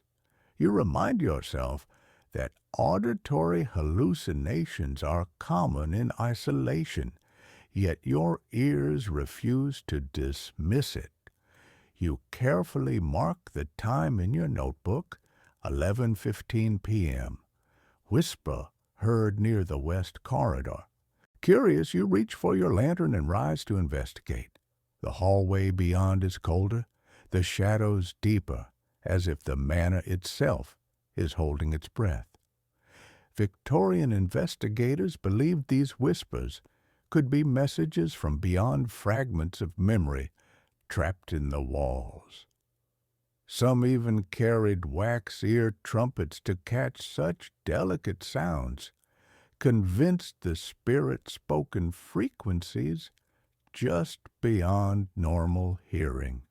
You remind yourself that auditory hallucinations are common in isolation, yet your ears refuse to dismiss it. You carefully mark the time in your notebook, 11:15 p.m. Whisper heard near the west corridor. Curious, you reach for your lantern and rise to investigate. The hallway beyond is colder, the shadows deeper, as if the manor itself is holding its breath. Victorian investigators believed these whispers could be messages from beyond, fragments of memory trapped in the walls. Some even carried wax-eared trumpets to catch such delicate sounds, convinced the spirit spoken frequencies just beyond normal hearing.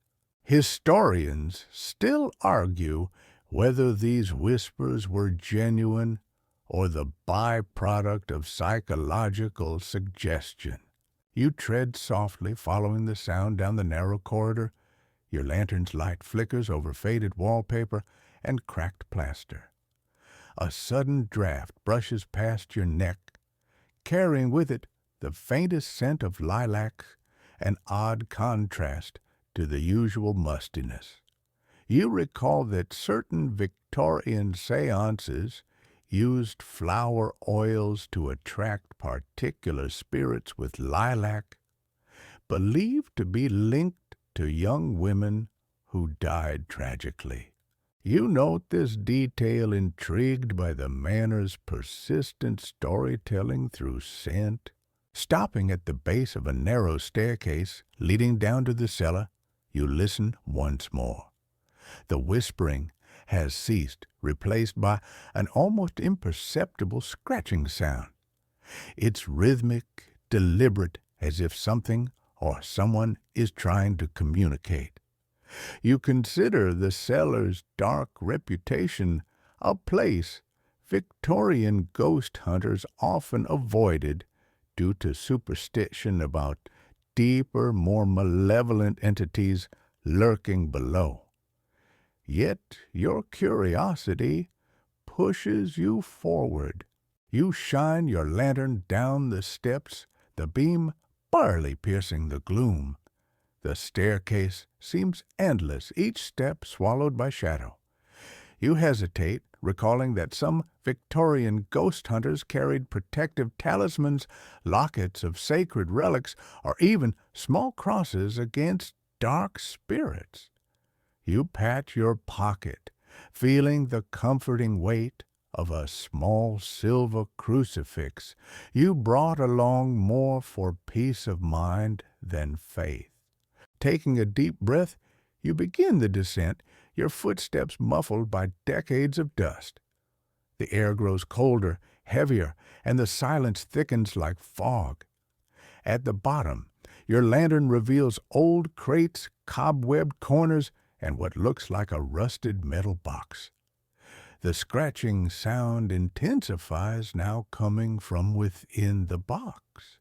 Historians still argue whether these whispers were genuine or the byproduct of psychological suggestion. You tread softly, following the sound down the narrow corridor. Your lantern's light flickers over faded wallpaper and cracked plaster. A sudden draft brushes past your neck, carrying with it the faintest scent of lilac, an odd contrast to the usual mustiness. You recall that certain Victorian seances used flower oils to attract particular spirits with lilac, believed to be linked to young women who died tragically. You note this detail, intrigued by the manor's persistent storytelling through scent. Stopping at the base of a narrow staircase leading down to the cellar, you listen once more. The whispering has ceased, replaced by an almost imperceptible scratching sound. It's rhythmic, deliberate, as if something or someone is trying to communicate. You consider the cellar's dark reputation a place Victorian ghost hunters often avoided due to superstition about deeper, more malevolent entities lurking below. Yet your curiosity pushes you forward. You shine your lantern down the steps, the beam barely piercing the gloom. The staircase seems endless, each step swallowed by shadow. You hesitate, recalling that some Victorian ghost hunters carried protective talismans, lockets of sacred relics, or even small crosses against dark spirits. You pat your pocket, feeling the comforting weight of a small silver crucifix you brought along more for peace of mind than faith. Taking a deep breath, you begin the descent, your footsteps muffled by decades of dust. The air grows colder, heavier, and the silence thickens like fog. At the bottom, your lantern reveals old crates, cobwebbed corners, and what looks like a rusted metal box. The scratching sound intensifies, now coming from within the box.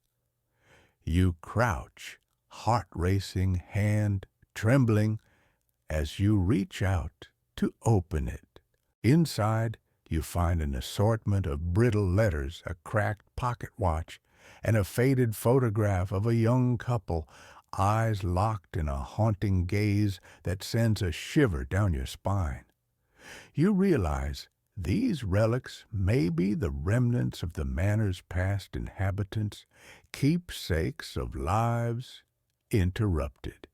You crouch, heart racing, hand trembling, as you reach out to open it. Inside, you find an assortment of brittle letters, a cracked pocket watch, and a faded photograph of a young couple, eyes locked in a haunting gaze that sends a shiver down your spine. You realize these relics may be the remnants of the manor's past inhabitants, keepsakes of lives interrupted.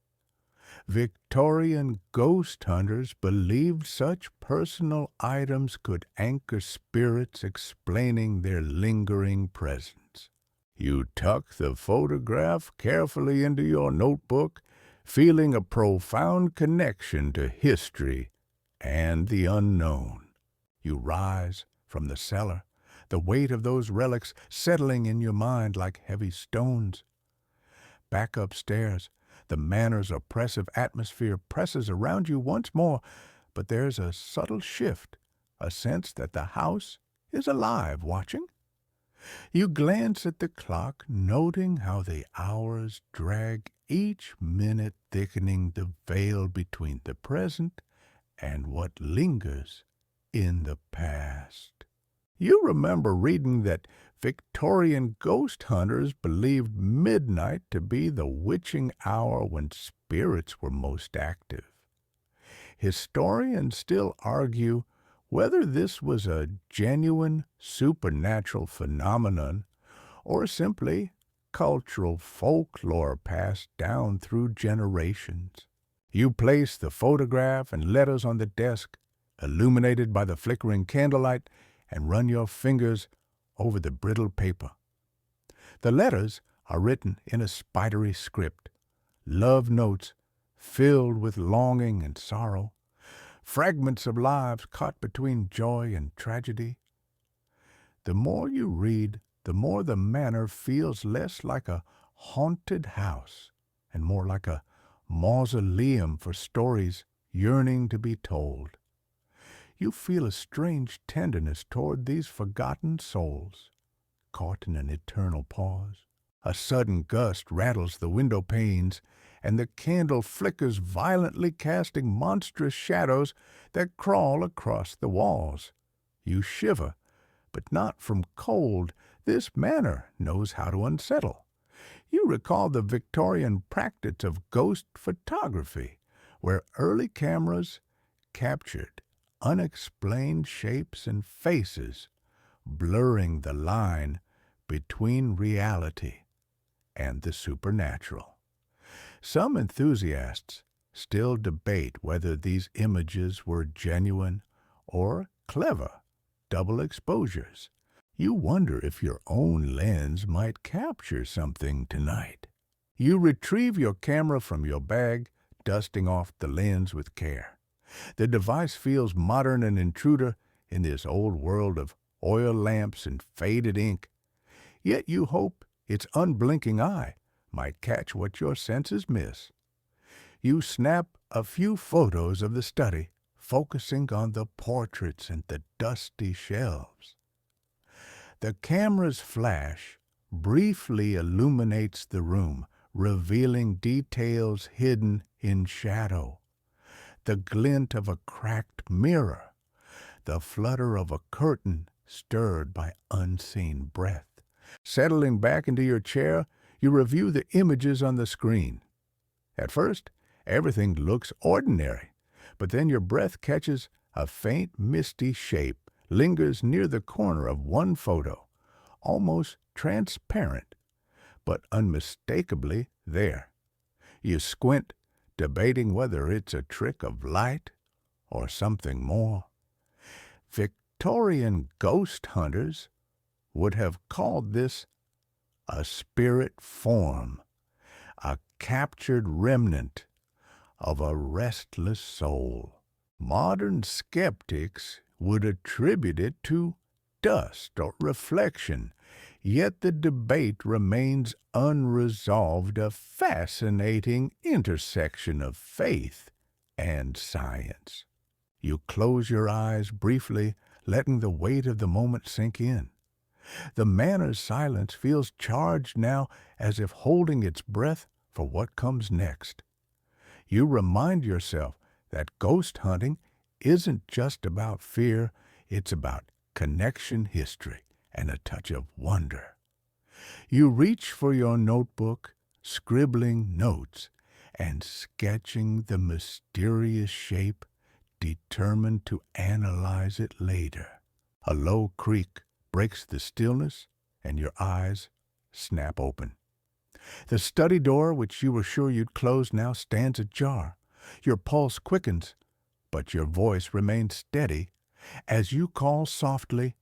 Victorian ghost hunters believed such personal items could anchor spirits, explaining their lingering presence. You tuck the photograph carefully into your notebook, feeling a profound connection to history and the unknown. You rise from the cellar, the weight of those relics settling in your mind like heavy stones. Back upstairs, the manor's oppressive atmosphere presses around you once more, but there's a subtle shift, a sense that the house is alive, watching. You glance at the clock, noting how the hours drag, each minute thickening the veil between the present and what lingers in the past. You remember reading that Victorian ghost hunters believed midnight to be the witching hour when spirits were most active. Historians still argue whether this was a genuine supernatural phenomenon or simply cultural folklore passed down through generations. You place the photograph and letters on the desk, illuminated by the flickering candlelight, and run your fingers over the brittle paper. The letters are written in a spidery script, love notes filled with longing and sorrow. fragments of lives caught between joy and tragedy. The more you read, the more the manor feels less like a haunted house and more like a mausoleum for stories yearning to be told. You feel a strange tenderness toward these forgotten souls, caught in an eternal pause. A sudden gust rattles the window panes, and the candle flickers violently, casting monstrous shadows that crawl across the walls. You shiver, but not from cold. This manor knows how to unsettle. You recall the Victorian practice of ghost photography, where early cameras captured unexplained shapes and faces, blurring the line between reality and the supernatural. Some enthusiasts still debate whether these images were genuine or clever double exposures. You wonder if your own lens might capture something tonight. You retrieve your camera from your bag, dusting off the lens with care. The device feels modern and intruder in this old world of oil lamps and faded ink. Yet you hope its unblinking eye might catch what your senses miss. You snap a few photos of the study, focusing on the portraits and the dusty shelves. The camera's flash briefly illuminates the room, revealing details hidden in shadow. The glint of a cracked mirror, the flutter of a curtain stirred by unseen breath. Settling back into your chair, you review the images on the screen. At first, everything looks ordinary, but then your breath catches a faint, misty shape, lingers near the corner of one photo, almost transparent, but unmistakably there. You squint, debating whether it's a trick of light or something more. Victorian ghost hunters would have called this a spirit form, a captured remnant of a restless soul. Modern skeptics would attribute it to dust or reflection, yet the debate remains unresolved, a fascinating intersection of faith and science. You close your eyes briefly, letting the weight of the moment sink in. The manor's silence feels charged now, as if holding its breath for what comes next. You remind yourself that ghost hunting isn't just about fear, it's about connection, history, and a touch of wonder. You reach for your notebook, scribbling notes and sketching the mysterious shape, determined to analyze it later. A low creak breaks the stillness, and your eyes snap open. The study door, which you were sure you'd close, now stands ajar. Your pulse quickens, but your voice remains steady. As you call softly,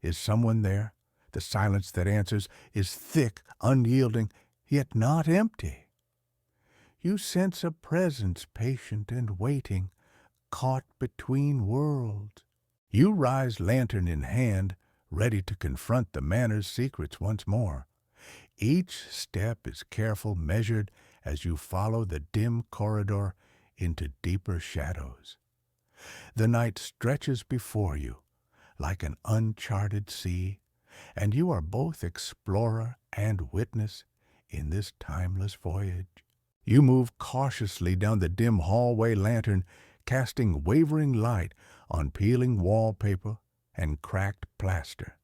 "Is someone there?" The silence that answers is thick, unyielding, yet not empty. You sense a presence patient and waiting, caught between worlds. You rise, lantern in hand, ready to confront the manor's secrets once more. Each step is careful, measured, as you follow the dim corridor into deeper shadows. The night stretches before you like an uncharted sea, and you are both explorer and witness in this timeless voyage. You move cautiously down the dim hallway, lantern casting wavering light on peeling wallpaper and cracked plaster.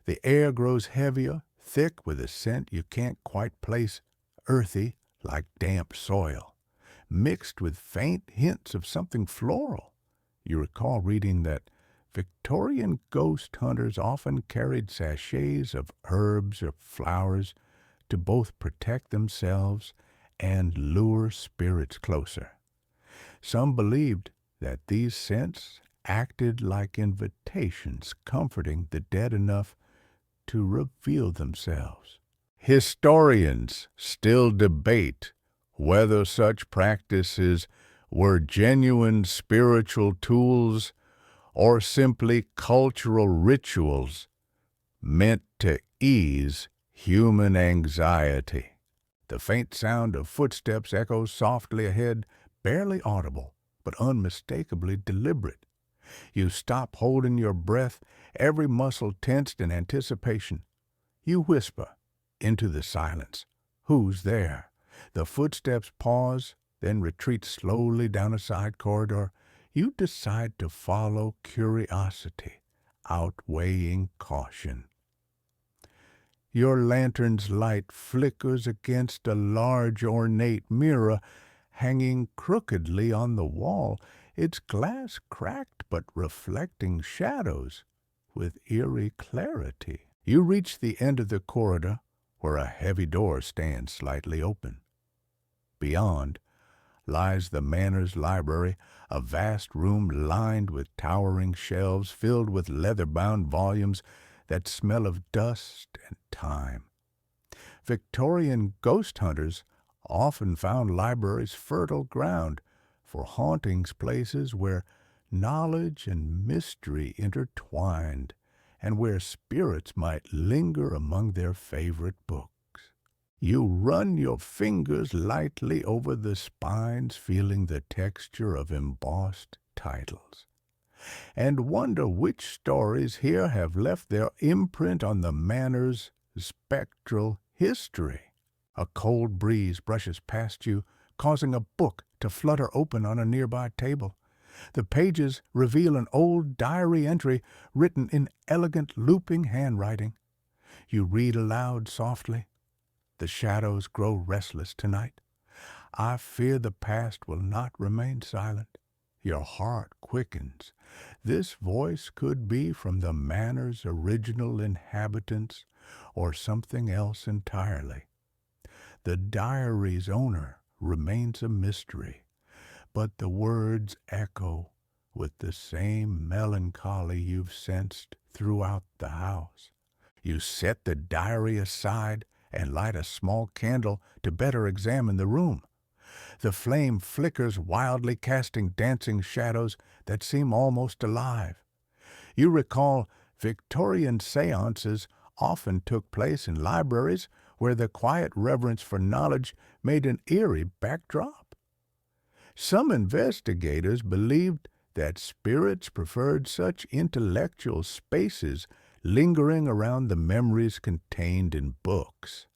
The air grows heavier, thick with a scent you can't quite place, earthy like damp soil, mixed with faint hints of something floral. You recall reading that Victorian ghost hunters often carried sachets of herbs or flowers to both protect themselves and lure spirits closer. Some believed that these scents acted like invitations, comforting the dead enough to reveal themselves. Historians still debate whether such practices were genuine spiritual tools or simply cultural rituals meant to ease human anxiety. The faint sound of footsteps echoes softly ahead, barely audible, but unmistakably deliberate. You stop holding your breath, every muscle tensed in anticipation. You whisper into the silence, "Who's there?" The footsteps pause, then retreat slowly down a side corridor. You decide to follow curiosity, outweighing caution. Your lantern's light flickers against a large ornate mirror hanging crookedly on the wall, its glass cracked but reflecting shadows with eerie clarity. You reach the end of the corridor where a heavy door stands slightly open. Beyond lies the manor's library, a vast room lined with towering shelves filled with leather-bound volumes that smell of dust and time. Victorian ghost hunters often found libraries fertile ground for hauntings, places where knowledge and mystery intertwined, and where spirits might linger among their favorite books. You run your fingers lightly over the spines, feeling the texture of embossed titles, and wonder which stories here have left their imprint on the manor's spectral history. A cold breeze brushes past you, causing a book to flutter open on a nearby table. The pages reveal an old diary entry written in elegant looping handwriting. You read aloud softly. The shadows grow restless tonight. I fear the past will not remain silent. Your heart quickens. This voice could be from the manor's original inhabitants or something else entirely. The diary's owner remains a mystery, but the words echo with the same melancholy you've sensed throughout the house. You set the diary aside and light a small candle to better examine the room. The flame flickers wildly, casting dancing shadows that seem almost alive. You recall Victorian seances often took place in libraries where the quiet reverence for knowledge made an eerie backdrop. Some investigators believed that spirits preferred such intellectual spaces, lingering around the memories contained in books.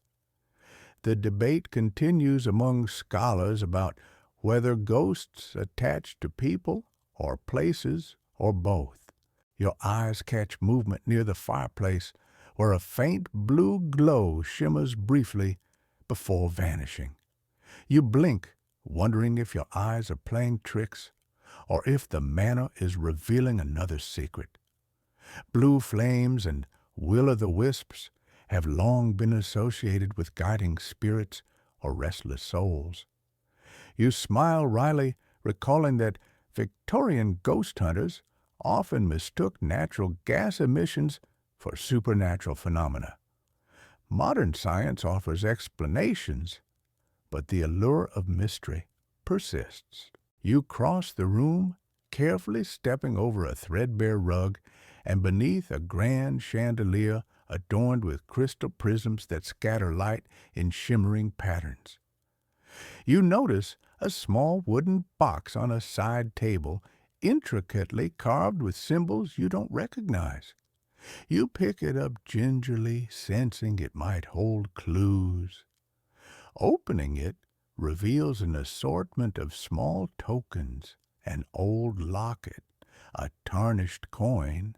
The debate continues among scholars about whether ghosts attach to people or places or both. Your eyes catch movement near the fireplace, where a faint blue glow shimmers briefly before vanishing. You blink, wondering if your eyes are playing tricks or if the manor is revealing another secret. Blue flames and will-o'-the-wisps have long been associated with guiding spirits or restless souls. You smile wryly, recalling that Victorian ghost hunters often mistook natural gas emissions for supernatural phenomena. Modern science offers explanations, but the allure of mystery persists. You cross the room, carefully stepping over a threadbare rug, and beneath a grand chandelier adorned with crystal prisms that scatter light in shimmering patterns. You notice a small wooden box on a side table, intricately carved with symbols you don't recognize. You pick it up gingerly, sensing it might hold clues. Opening it reveals an assortment of small tokens, an old locket, a tarnished coin,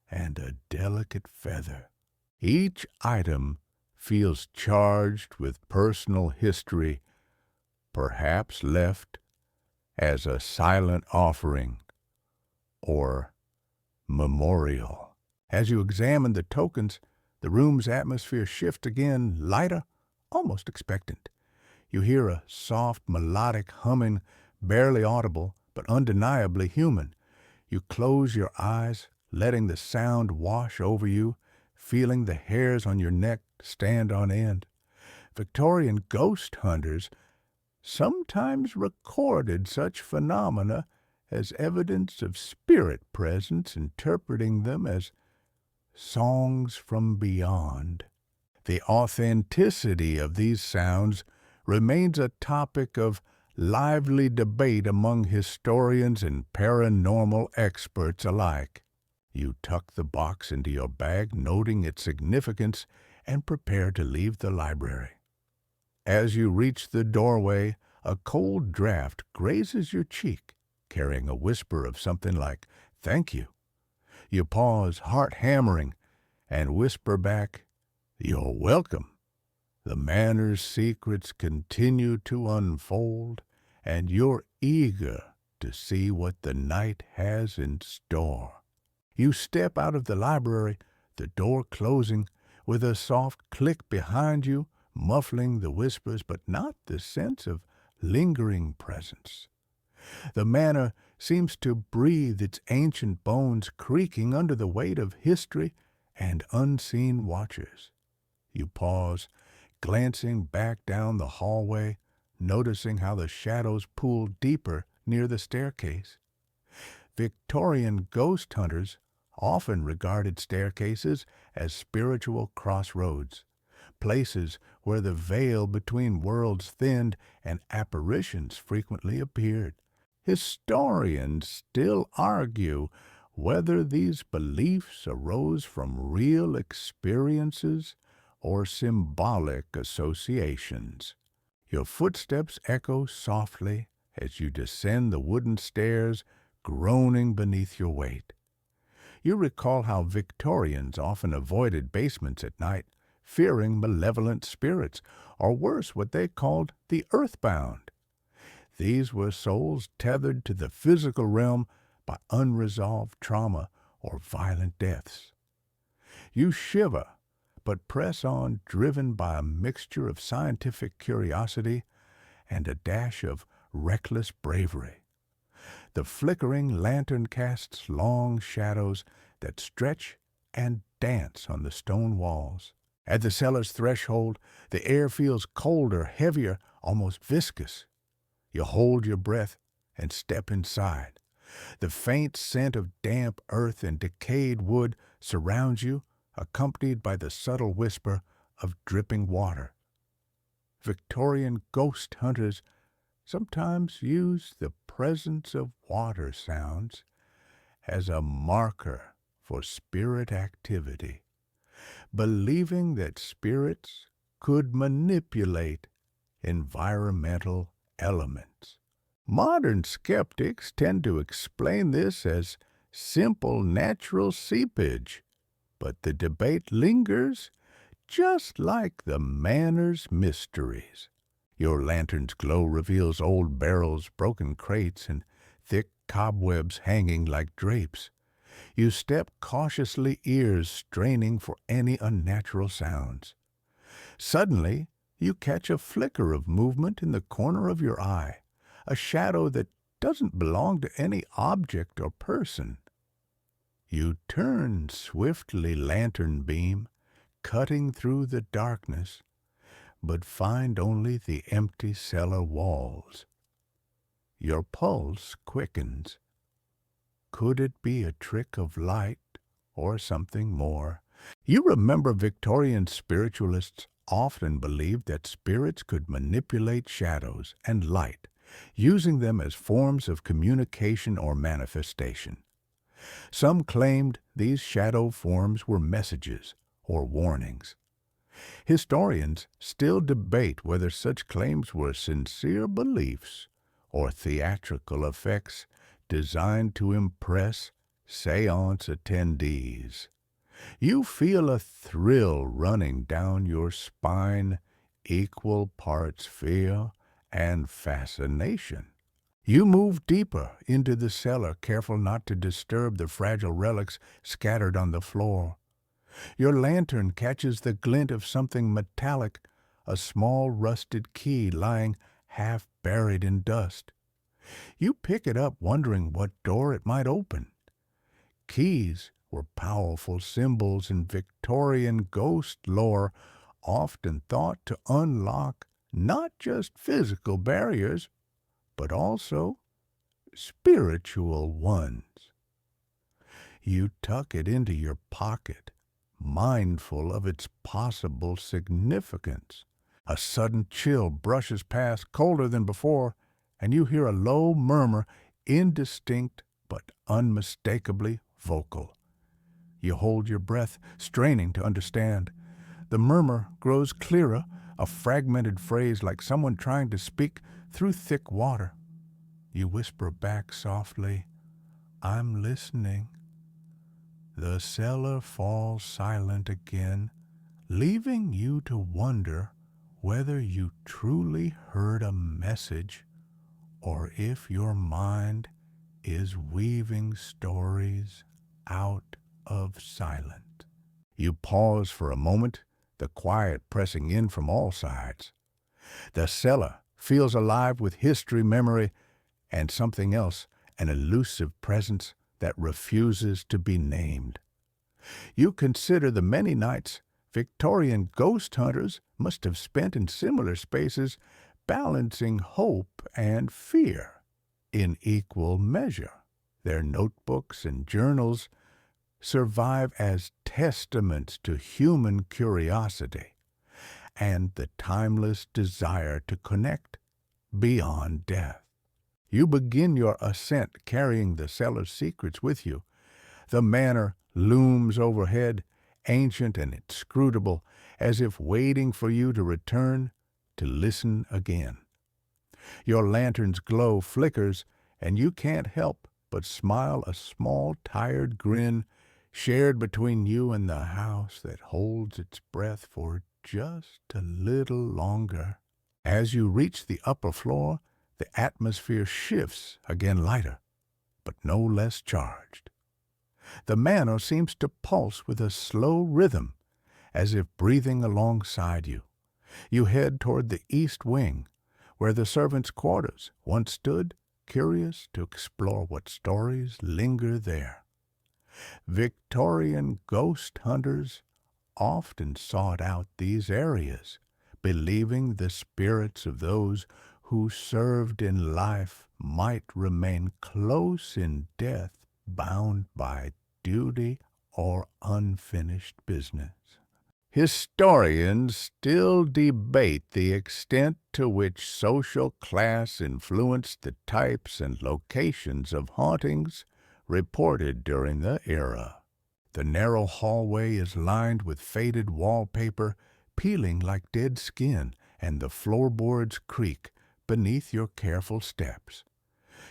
and a delicate feather. Each item feels charged with personal history, perhaps left as a silent offering or memorial. As you examine the tokens, the room's atmosphere shifts again, lighter, almost expectant. You hear a soft, melodic humming, barely audible, but undeniably human. You close your eyes, letting the sound wash over you, feeling the hairs on your neck stand on end. Victorian ghost hunters sometimes recorded such phenomena as evidence of spirit presence, interpreting them as songs from beyond. The authenticity of these sounds remains a topic of lively debate among historians and paranormal experts alike. You tuck the box into your bag, noting its significance, and prepare to leave the library. As you reach the doorway, a cold draft grazes your cheek, carrying a whisper of something like, "Thank you." You pause, heart hammering, and whisper back, "You're welcome." The manor's secrets continue to unfold, and you're eager to see what the night has in store. You step out of the library, the door closing, with a soft click behind you, muffling the whispers, but not the sense of lingering presence. The manor seems to breathe, its ancient bones creaking under the weight of history and unseen watchers. You pause, glancing back down the hallway, noticing how the shadows pool deeper near the staircase. Victorian ghost hunters often regarded staircases as spiritual crossroads, places where the veil between worlds thinned and apparitions frequently appeared. Historians still argue whether these beliefs arose from real experiences or symbolic associations. Your footsteps echo softly as you descend the wooden stairs, groaning beneath your weight. You recall how Victorians often avoided basements at night, fearing malevolent spirits, or worse, what they called the earthbound. These were souls tethered to the physical realm by unresolved trauma or violent deaths. You shiver, but press on, driven by a mixture of scientific curiosity and a dash of reckless bravery. The flickering lantern casts long shadows that stretch and dance on the stone walls. At the cellar's threshold, the air feels colder, heavier, almost viscous. You hold your breath and step inside. The faint scent of damp earth and decayed wood surrounds you, accompanied by the subtle whisper of dripping water. Victorian ghost hunters sometimes use the presence of water sounds as a marker for spirit activity, believing that spirits could manipulate environmental elements. Modern skeptics tend to explain this as simple natural seepage, but the debate lingers, just like the manor's mysteries. Your lantern's glow reveals old barrels, broken crates, and thick cobwebs hanging like drapes. You step cautiously, ears straining for any unnatural sounds. Suddenly, you catch a flicker of movement in the corner of your eye, a shadow that doesn't belong to any object or person. You turn swiftly, lantern beam, cutting through the darkness, but find only the empty cellar walls. Your pulse quickens. Could it be a trick of light or something more? You remember Victorian spiritualists often believed that spirits could manipulate shadows and light, using them as forms of communication or manifestation. Some claimed these shadow forms were messages or warnings. Historians still debate whether such claims were sincere beliefs or theatrical effects designed to impress seance attendees. You feel a thrill running down your spine, equal parts fear and fascination. You move deeper into the cellar, careful not to disturb the fragile relics scattered on the floor. Your lantern catches the glint of something metallic, a small rusted key lying half buried in dust. You pick it up, wondering what door it might open. Keys were powerful symbols in Victorian ghost lore, often thought to unlock not just physical barriers, but also spiritual ones. You tuck it into your pocket, mindful of its possible significance. A sudden chill brushes past, colder than before, and you hear a low murmur, indistinct but unmistakably vocal. You hold your breath, straining to understand. The murmur grows clearer, a fragmented phrase like someone trying to speak through thick water. You whisper back softly, "I'm listening." The cellar falls silent again, leaving you to wonder whether you truly heard a message or if your mind is weaving stories out of silence. You pause for a moment, the quiet pressing in from all sides. The cellar feels alive with history, memory, and something else, an elusive presence that refuses to be named. You consider the many nights Victorian ghost hunters must have spent in similar spaces, balancing hope and fear in equal measure. Their notebooks and journals survive as testaments to human curiosity and the timeless desire to connect beyond death. You begin your ascent carrying the cellar's secrets with you. The manor looms overhead, ancient and inscrutable, as if waiting for you to return to listen again. Your lantern's glow flickers, and you can't help but smile, a small, tired grin shared between you and the house that holds its breath for just a little longer. As you reach the upper floor, the atmosphere shifts, again lighter, but no less charged. The manor seems to pulse with a slow rhythm, as if breathing alongside you. You head toward the east wing, where the servants' quarters once stood, curious to explore what stories linger there. Victorian ghost hunters often sought out these areas, believing the spirits of those who served in life might remain close in death, bound by duty or unfinished business. Historians still debate the extent to which social class influenced the types and locations of hauntings reported during the era. The narrow hallway is lined with faded wallpaper, peeling like dead skin, and the floorboards creak beneath your careful steps.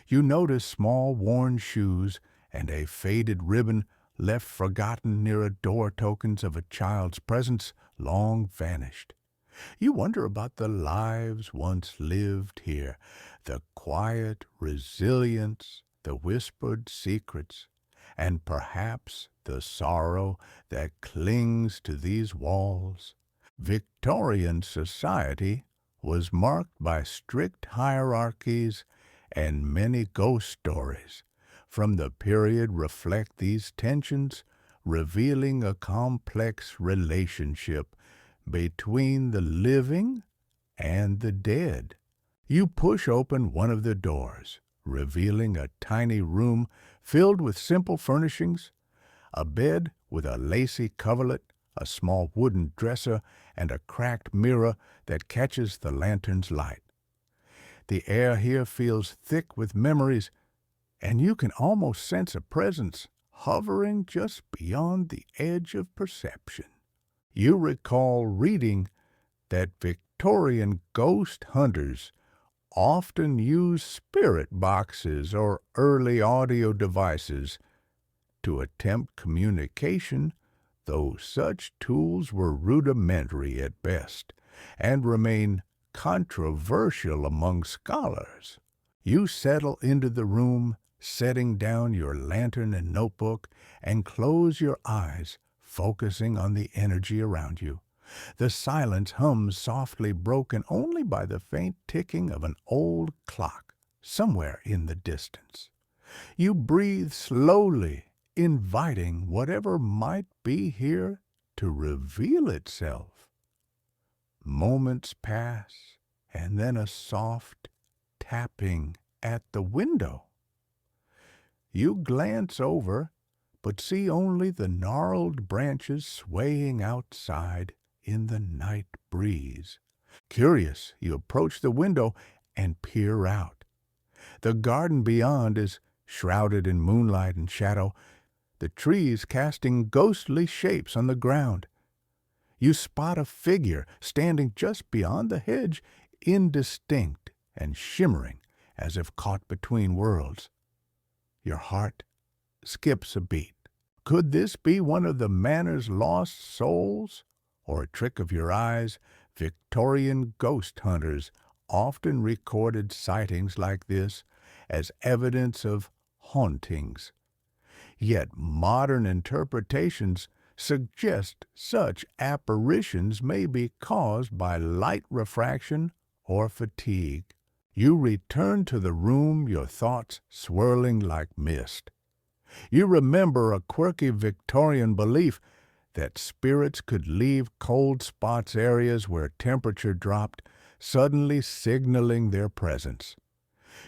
You notice small worn shoes and a faded ribbon left forgotten near a door, tokens of a child's presence long vanished. You wonder about the lives once lived here, the quiet resilience, the whispered secrets, and perhaps the sorrow that clings to these walls. Victorian society was marked by strict hierarchies, and many ghost stories from the period reflect these tensions, revealing a complex relationship between the living and the dead. You push open one of the doors, revealing a tiny room filled with simple furnishings, a bed with a lacy coverlet, a small wooden dresser, and a cracked mirror that catches the lantern's light. The air here feels thick with memories, and you can almost sense a presence hovering just beyond the edge of perception. You recall reading that Victorian ghost hunters often used spirit boxes or early audio devices to attempt communication, though such tools were rudimentary at best and remain controversial among scholars. You settle into the room, setting down your lantern and notebook, and close your eyes, focusing on the energy around you. The silence hums softly, broken only by the faint ticking of an old clock somewhere in the distance. You breathe slowly, inviting whatever might be here to reveal itself. Moments pass, and then a soft tapping at the window. You glance over, but see only the gnarled branches swaying outside in the night breeze. Curious, you approach the window and peer out. The garden beyond is shrouded in moonlight and shadow, the trees casting ghostly shapes on the ground. You spot a figure standing just beyond the hedge, indistinct and shimmering as if caught between worlds. Your heart skips a beat. Could this be one of the manor's lost souls, or a trick of your eyes? Victorian ghost hunters often recorded sightings like this as evidence of hauntings. Yet modern interpretations suggest such apparitions may be caused by light refraction or fatigue. You return to the room, your thoughts swirling like mist. You remember a quirky Victorian belief that spirits could leave cold spots areas where temperature dropped, suddenly signaling their presence.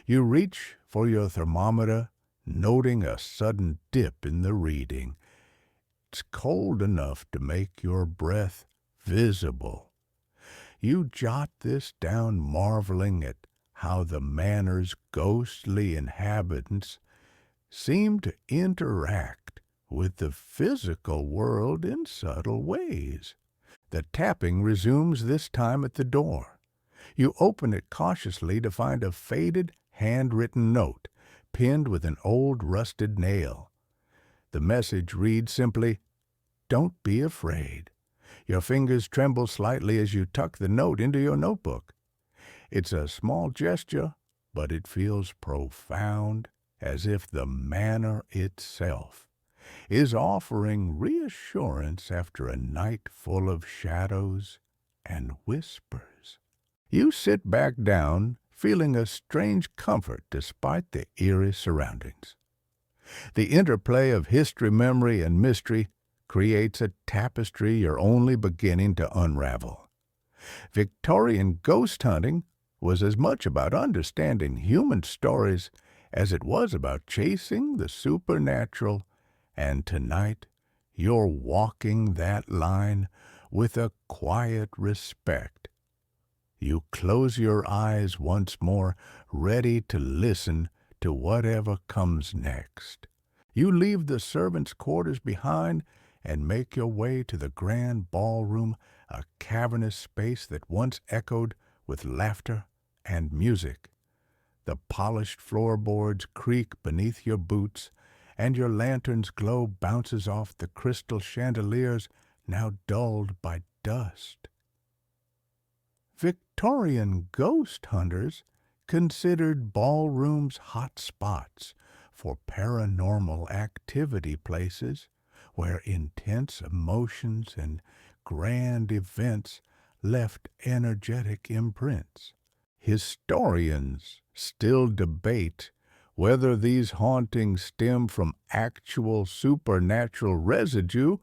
You reach for your thermometer, noting a sudden dip in the reading. It's cold enough to make your breath visible. You jot this down, marveling at how the manor's ghostly inhabitants seem to interact with the physical world in subtle ways. The tapping resumes, this time at the door. You open it cautiously to find a faded, handwritten note pinned with an old rusted nail. The message reads simply, "Don't be afraid." Your fingers tremble slightly as you tuck the note into your notebook. It's a small gesture, but it feels profound, as if the manor itself is offering reassurance after a night full of shadows and whispers. You sit back down, feeling a strange comfort despite the eerie surroundings. The interplay of history, memory, and mystery creates a tapestry you're only beginning to unravel. Victorian ghost hunting was as much about understanding human stories as it was about chasing the supernatural, and tonight you're walking that line with a quiet respect. You close your eyes once more, ready to listen to whatever comes next. You leave the servants' quarters behind and make your way to the grand ballroom, a cavernous space that once echoed with laughter and music. The polished floorboards creak beneath your boots, and your lantern's glow bounces off the crystal chandeliers now dulled by dust. Victorian ghost hunters considered ballrooms hot spots for paranormal activity, places where intense emotions and grand events left energetic imprints. Historians still debate whether these hauntings stem from actual supernatural residue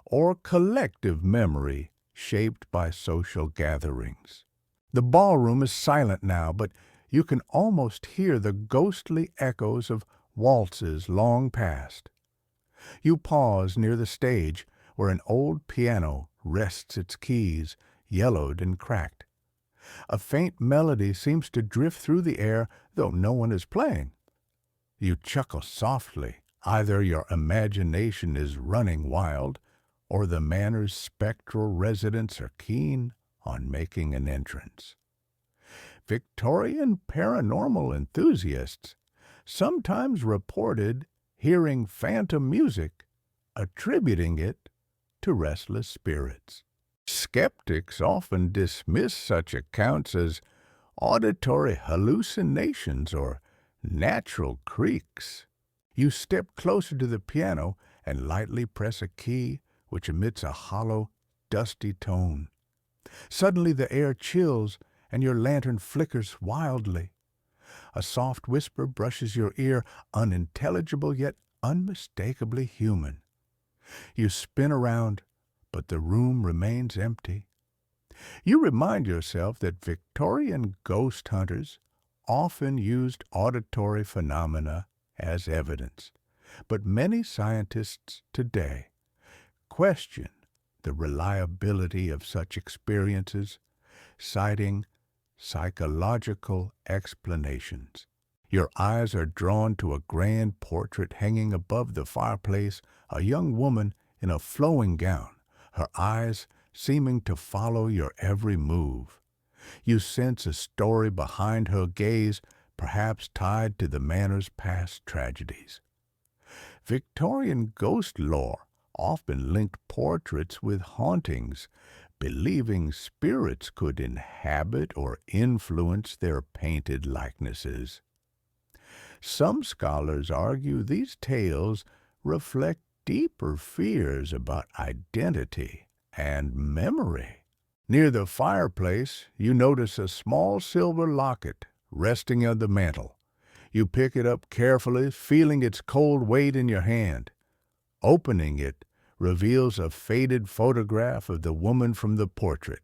or collective memory shaped by social gatherings. The ballroom is silent now, but you can almost hear the ghostly echoes of waltzes long past. You pause near the stage, where an old piano rests its keys, yellowed and cracked. A faint melody seems to drift through the air, though no one is playing. You chuckle softly. Either your imagination is running wild, or the manor's spectral residents are keen on making an entrance. Victorian paranormal enthusiasts sometimes reported hearing phantom music, attributing it to restless spirits. Skeptics often dismiss such accounts as auditory hallucinations or natural creaks. You step closer to the piano and lightly press a key which emits a hollow, dusty tone. Suddenly the air chills and your lantern flickers wildly. A soft whisper brushes your ear, unintelligible yet unmistakably human. You spin around, but the room remains empty. You remind yourself that Victorian ghost hunters often used auditory phenomena as evidence, but many scientists today question the reliability of such experiences, citing psychological explanations. Your eyes are drawn to a grand portrait hanging above the fireplace, a young woman in a flowing gown, her eyes seeming to follow your every move. You sense a story behind her gaze, perhaps tied to the manor's past tragedies. Victorian ghost lore often linked portraits with hauntings, believing spirits could inhabit or influence their painted likenesses. Some scholars argue these tales reflect deeper fears about identity and memory. Near the fireplace, you notice a small silver locket resting on the mantel. You pick it up carefully, feeling its cold weight in your hand. Opening it reveals a faded photograph of the woman from the portrait.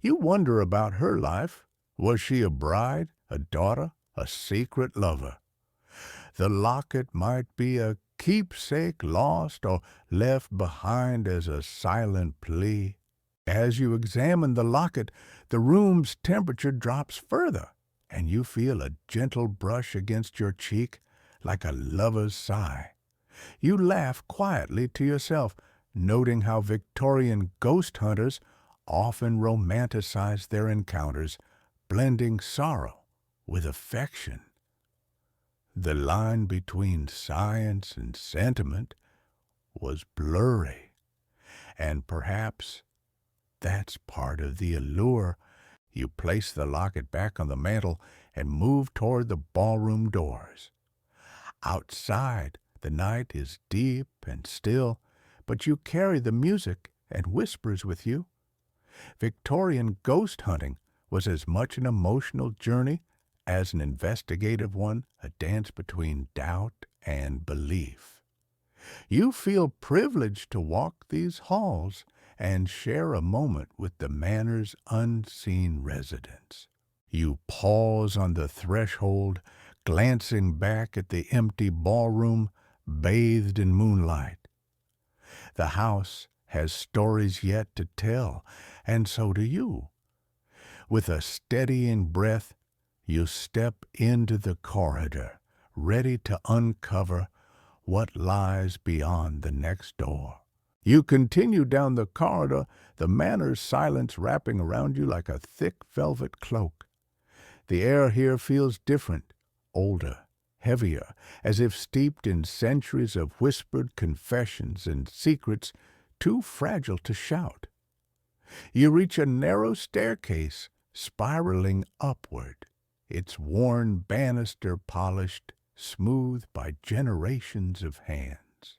You wonder about her life. Was she a bride, a daughter, a secret lover? The locket might be a keepsake lost or left behind as a silent plea. As you examine the locket, the room's temperature drops further, and you feel a gentle brush against your cheek like a lover's sigh. You laugh quietly to yourself, noting how Victorian ghost hunters often romanticize their encounters, blending sorrow with affection. The line between science and sentiment was blurry, and perhaps that's part of the allure. You place the locket back on the mantel and move toward the ballroom doors. Outside, the night is deep and still, but you carry the music and whispers with you. Victorian ghost hunting was as much an emotional journey as an investigative one, a dance between doubt and belief. You feel privileged to walk these halls and share a moment with the manor's unseen residents. You pause on the threshold, glancing back at the empty ballroom bathed in moonlight. The house has stories yet to tell, and so do you. With a steadying breath, you step into the corridor, ready to uncover what lies beyond the next door. You continue down the corridor, the manor's silence wrapping around you like a thick velvet cloak. The air here feels different, older, heavier, as if steeped in centuries of whispered confessions and secrets too fragile to shout. You reach a narrow staircase, spiraling upward, its worn banister polished, smooth by generations of hands.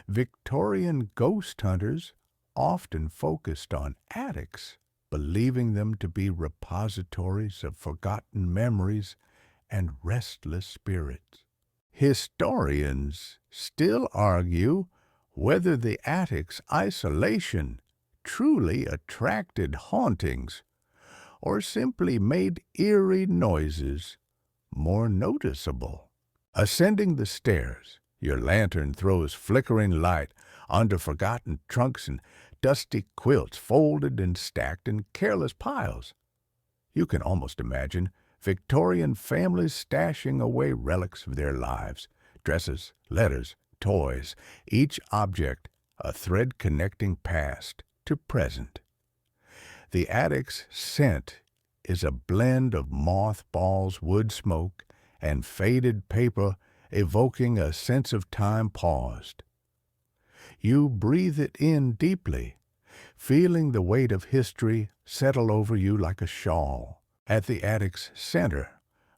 Victorian ghost hunters often focused on attics, believing them to be repositories of forgotten memories and restless spirits. Historians still argue whether the attic's isolation truly attracted hauntings or simply made eerie noises more noticeable. Ascending the stairs, your lantern throws flickering light onto forgotten trunks and dusty quilts folded and stacked in careless piles. You can almost imagine Victorian families stashing away relics of their lives, dresses, letters, toys, each object a thread connecting past to present. The attic's scent is a blend of mothballs, wood smoke, and faded paper, evoking a sense of time paused. You breathe it in deeply, feeling the weight of history settle over you like a shawl. At the attic's center,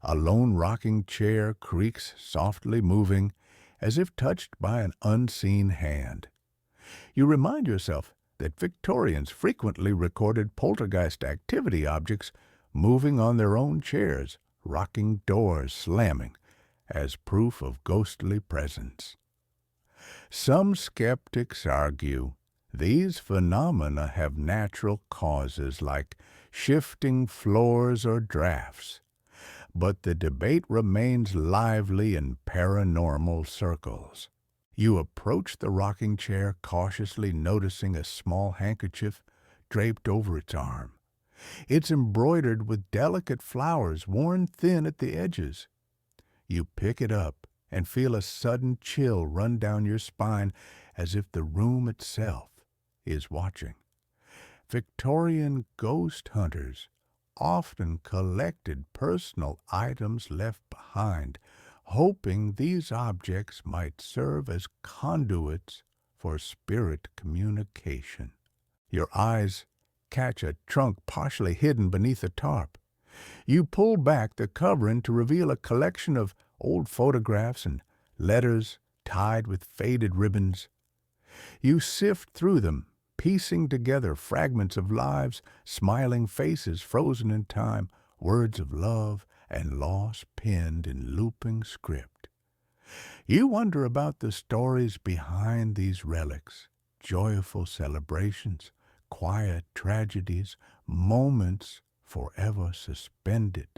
a lone rocking chair creaks softly moving, as if touched by an unseen hand. You remind yourself that Victorians frequently recorded poltergeist activity objects moving on their own chairs, rocking doors slamming, as proof of ghostly presence. Some skeptics argue These phenomena have natural causes like shifting floors or drafts, but the debate remains lively in paranormal circles. You approach the rocking chair cautiously, noticing a small handkerchief draped over its arm. It's embroidered with delicate flowers worn thin at the edges. You pick it up and feel a sudden chill run down your spine as if the room itself is watching. Victorian ghost hunters often collected personal items left behind, hoping these objects might serve as conduits for spirit communication. Your eyes catch a trunk partially hidden beneath a tarp. You pull back the covering to reveal a collection of old photographs and letters tied with faded ribbons. You sift through them, piecing together fragments of lives, smiling faces frozen in time, words of love and loss penned in looping script. You wonder about the stories behind these relics, joyful celebrations, quiet tragedies, moments forever suspended.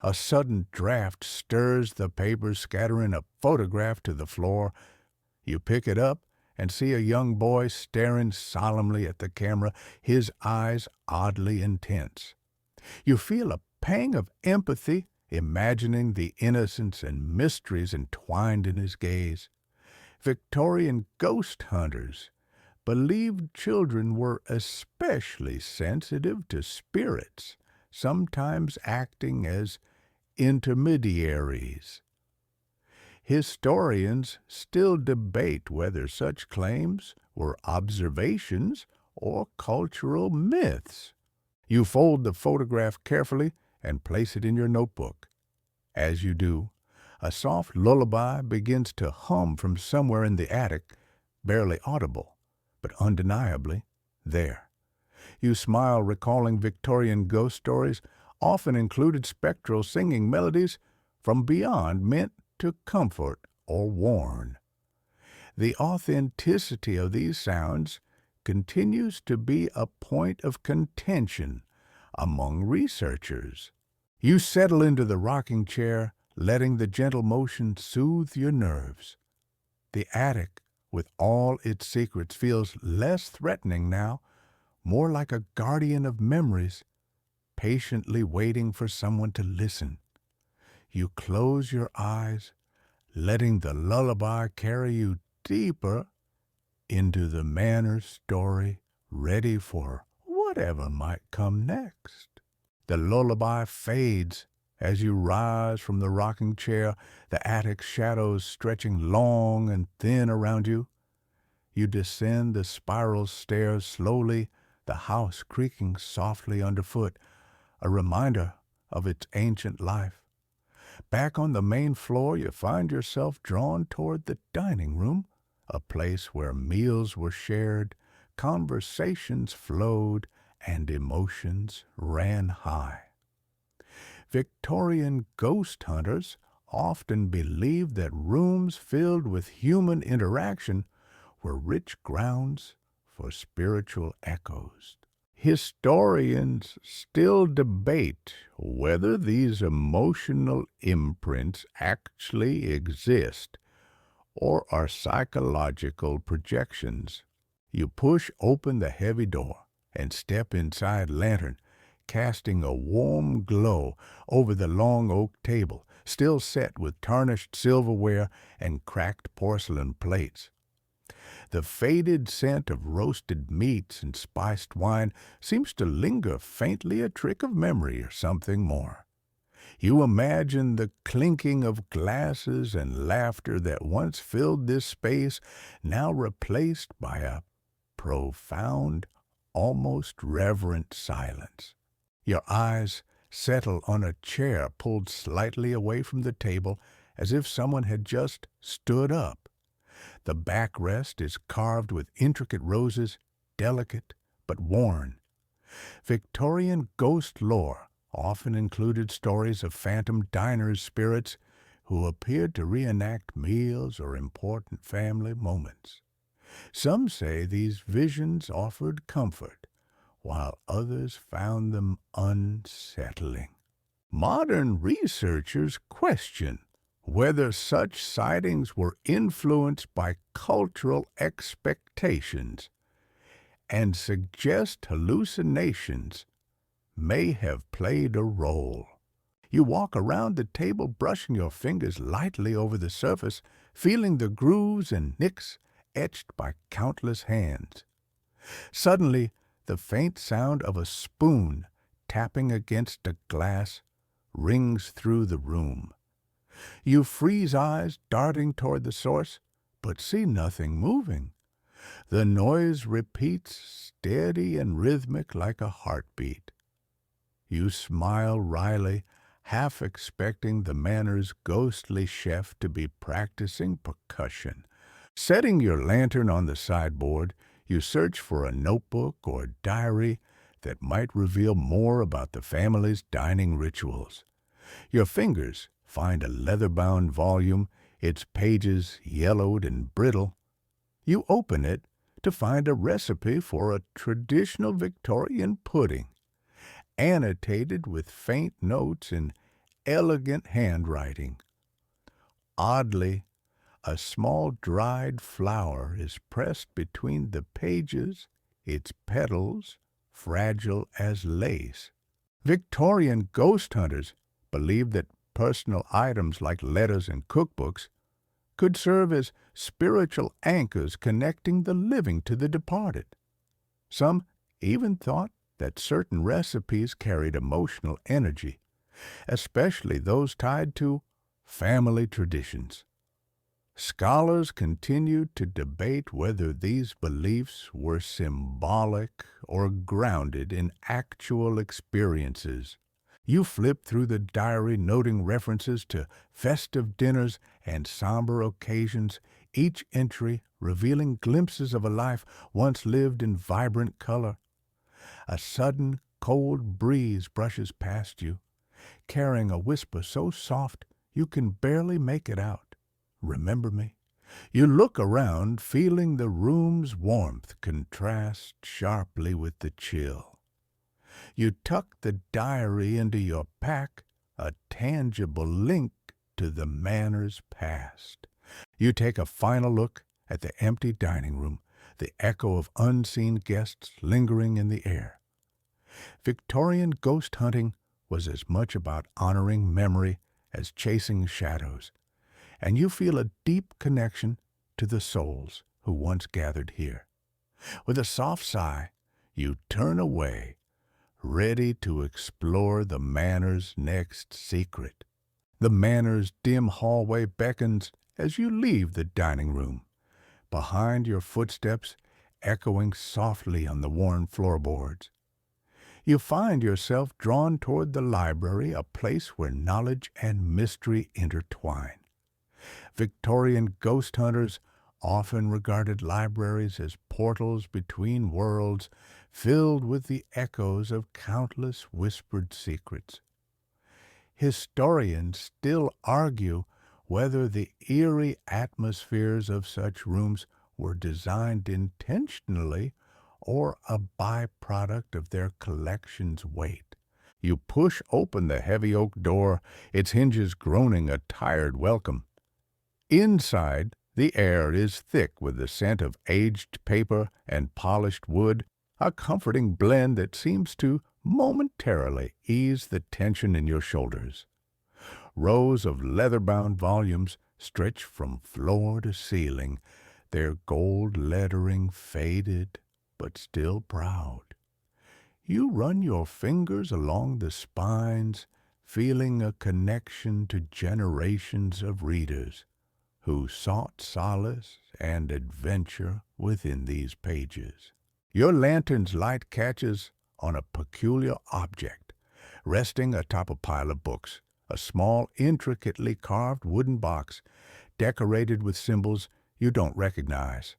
A sudden draft stirs the paper, scattering a photograph to the floor. You pick it up and see a young boy staring solemnly at the camera, his eyes oddly intense. You feel a pang of empathy, imagining the innocence and mysteries entwined in his gaze. Victorian ghost hunters believed children were especially sensitive to spirits, sometimes acting as intermediaries. Historians still debate whether such claims were observations or cultural myths. You fold the photograph carefully and place it in your notebook. As you do, a soft lullaby begins to hum from somewhere in the attic, barely audible, but undeniably there. You smile, recalling Victorian ghost stories often included spectral singing melodies from beyond meant to comfort or warn. The authenticity of these sounds continues to be a point of contention among researchers. You settle into the rocking chair, letting the gentle motion soothe your nerves. The attic, with all its secrets, feels less threatening now, more like a guardian of memories, patiently waiting for someone to listen. You close your eyes, letting the lullaby carry you deeper into the manor story, ready for whatever might come next. The lullaby fades as you rise from the rocking chair, the attic shadows stretching long and thin around you. You descend the spiral stairs slowly, the house creaking softly underfoot, a reminder of its ancient life. Back on the main floor, you find yourself drawn toward the dining room, a place where meals were shared, conversations flowed, and emotions ran high. Victorian ghost hunters often believed that rooms filled with human interaction were rich grounds for spiritual echoes. Historians still debate whether these emotional imprints actually exist or are psychological projections. You push open the heavy door and step inside, lantern casting a warm glow over the long oak table, still set with tarnished silverware and cracked porcelain plates. The faded scent of roasted meats and spiced wine seems to linger faintly, a trick of memory or something more. You imagine the clinking of glasses and laughter that once filled this space, now replaced by a profound, almost reverent silence. Your eyes settle on a chair pulled slightly away from the table, as if someone had just stood up. The backrest is carved with intricate roses, delicate but worn. Victorian ghost lore often included stories of phantom diners' spirits who appeared to reenact meals or important family moments. Some say these visions offered comfort, while others found them unsettling. Modern researchers question whether such sightings were influenced by cultural expectations and suggest hallucinations may have played a role. You walk around the table brushing your fingers lightly over the surface, feeling the grooves and nicks etched by countless hands. Suddenly, the faint sound of a spoon tapping against a glass rings through the room. You freeze eyes, darting toward the source, but see nothing moving. The noise repeats, steady and rhythmic like a heartbeat. You smile wryly, half expecting the manor's ghostly chef to be practicing percussion. Setting your lantern on the sideboard, you search for a notebook or diary that might reveal more about the family's dining rituals. Your fingers find a leather-bound volume, its pages yellowed and brittle. You open it to find a recipe for a traditional Victorian pudding, annotated with faint notes in elegant handwriting. Oddly, a small dried flower is pressed between the pages, its petals fragile as lace. Victorian ghost hunters believed that personal items like letters and cookbooks could serve as spiritual anchors connecting the living to the departed. Some even thought that certain recipes carried emotional energy, especially those tied to family traditions. Scholars continued to debate whether these beliefs were symbolic or grounded in actual experiences. You flip through the diary noting references to festive dinners and somber occasions, each entry revealing glimpses of a life once lived in vibrant color. A sudden, cold breeze brushes past you, carrying a whisper so soft you can barely make it out. Remember me? You look around, feeling the room's warmth contrast sharply with the chill. You tuck the diary into your pack, a tangible link to the manor's past. You take a final look at the empty dining room, the echo of unseen guests lingering in the air. Victorian ghost hunting was as much about honoring memory as chasing shadows, and you feel a deep connection to the souls who once gathered here. With a soft sigh, you turn away, ready to explore the manor's next secret. The manor's dim hallway beckons as you leave the dining room, behind your footsteps echoing softly on the worn floorboards. You find yourself drawn toward the library, a place where knowledge and mystery intertwine. Victorian ghost hunters often regarded libraries as portals between worlds, filled with the echoes of countless whispered secrets. Historians still argue whether the eerie atmospheres of such rooms were designed intentionally or a byproduct of their collection's weight. You push open the heavy oak door, its hinges groaning a tired welcome. Inside, the air is thick with the scent of aged paper and polished wood, a comforting blend that seems to momentarily ease the tension in your shoulders. Rows of leather-bound volumes stretch from floor to ceiling, their gold lettering faded but still proud. You run your fingers along the spines, feeling a connection to generations of readers who sought solace and adventure within these pages. Your lantern's light catches on a peculiar object, resting atop a pile of books, a small, intricately carved wooden box decorated with symbols you don't recognize.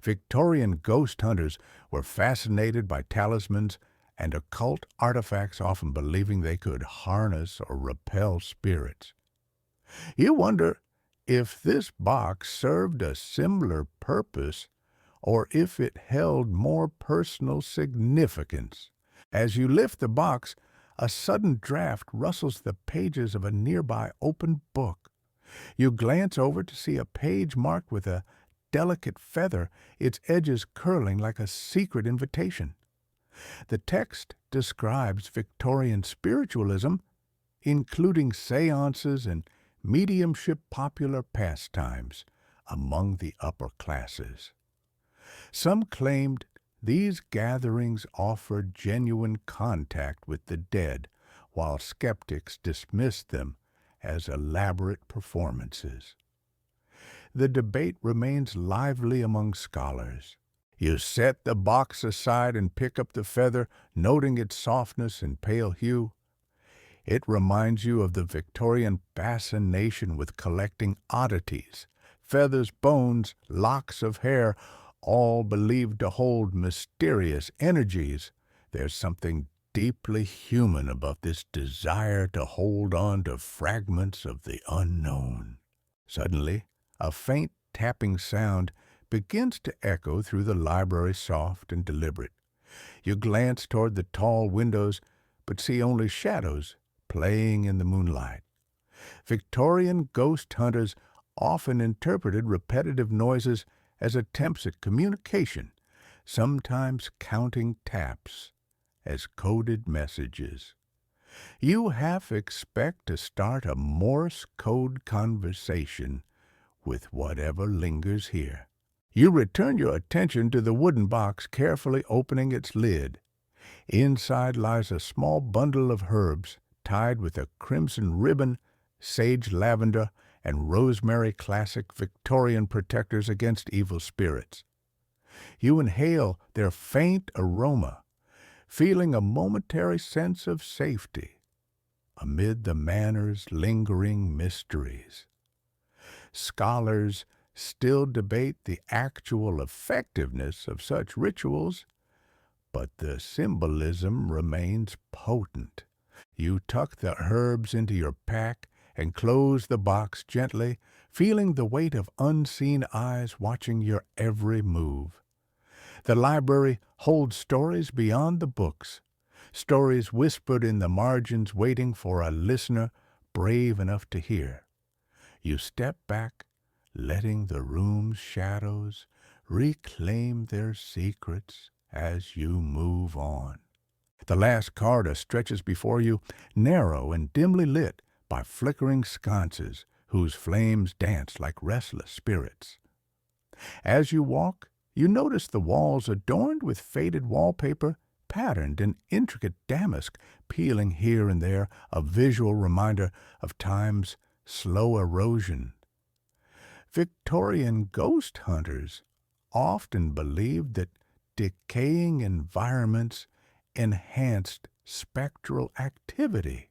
Victorian ghost hunters were fascinated by talismans and occult artifacts, often believing they could harness or repel spirits. You wonder if this box served a similar purpose or if it held more personal significance. As you lift the box, a sudden draft rustles the pages of a nearby open book. You glance over to see a page marked with a delicate feather, its edges curling like a secret invitation. The text describes Victorian spiritualism, including seances and mediumship popular pastimes among the upper classes. Some claimed these gatherings offered genuine contact with the dead, while skeptics dismissed them as elaborate performances. The debate remains lively among scholars. You set the box aside and pick up the feather, noting its softness and pale hue. It reminds you of the Victorian fascination with collecting oddities, feathers, bones, locks of hair, all believed to hold mysterious energies. There's something deeply human about this desire to hold on to fragments of the unknown. Suddenly, a faint tapping sound begins to echo through the library, soft and deliberate. You glance toward the tall windows, but see only shadows playing in the moonlight. Victorian ghost hunters often interpreted repetitive noises as attempts at communication, sometimes counting taps as coded messages. You half expect to start a Morse code conversation with whatever lingers here. You return your attention to the wooden box, carefully opening its lid. Inside lies a small bundle of herbs tied with a crimson ribbon, sage lavender, and rosemary, classic Victorian protectors against evil spirits. You inhale their faint aroma, feeling a momentary sense of safety amid the manor's lingering mysteries. Scholars still debate the actual effectiveness of such rituals, but the symbolism remains potent. You tuck the herbs into your pack and close the box gently, feeling the weight of unseen eyes watching your every move. The library holds stories beyond the books, stories whispered in the margins waiting for a listener brave enough to hear. You step back, letting the room's shadows reclaim their secrets as you move on. The last corridor stretches before you, narrow and dimly lit by flickering sconces whose flames dance like restless spirits. As you walk, you notice the walls adorned with faded wallpaper, patterned in intricate damask, peeling here and there, a visual reminder of time's slow erosion. Victorian ghost hunters often believed that decaying environments enhanced spectral activity,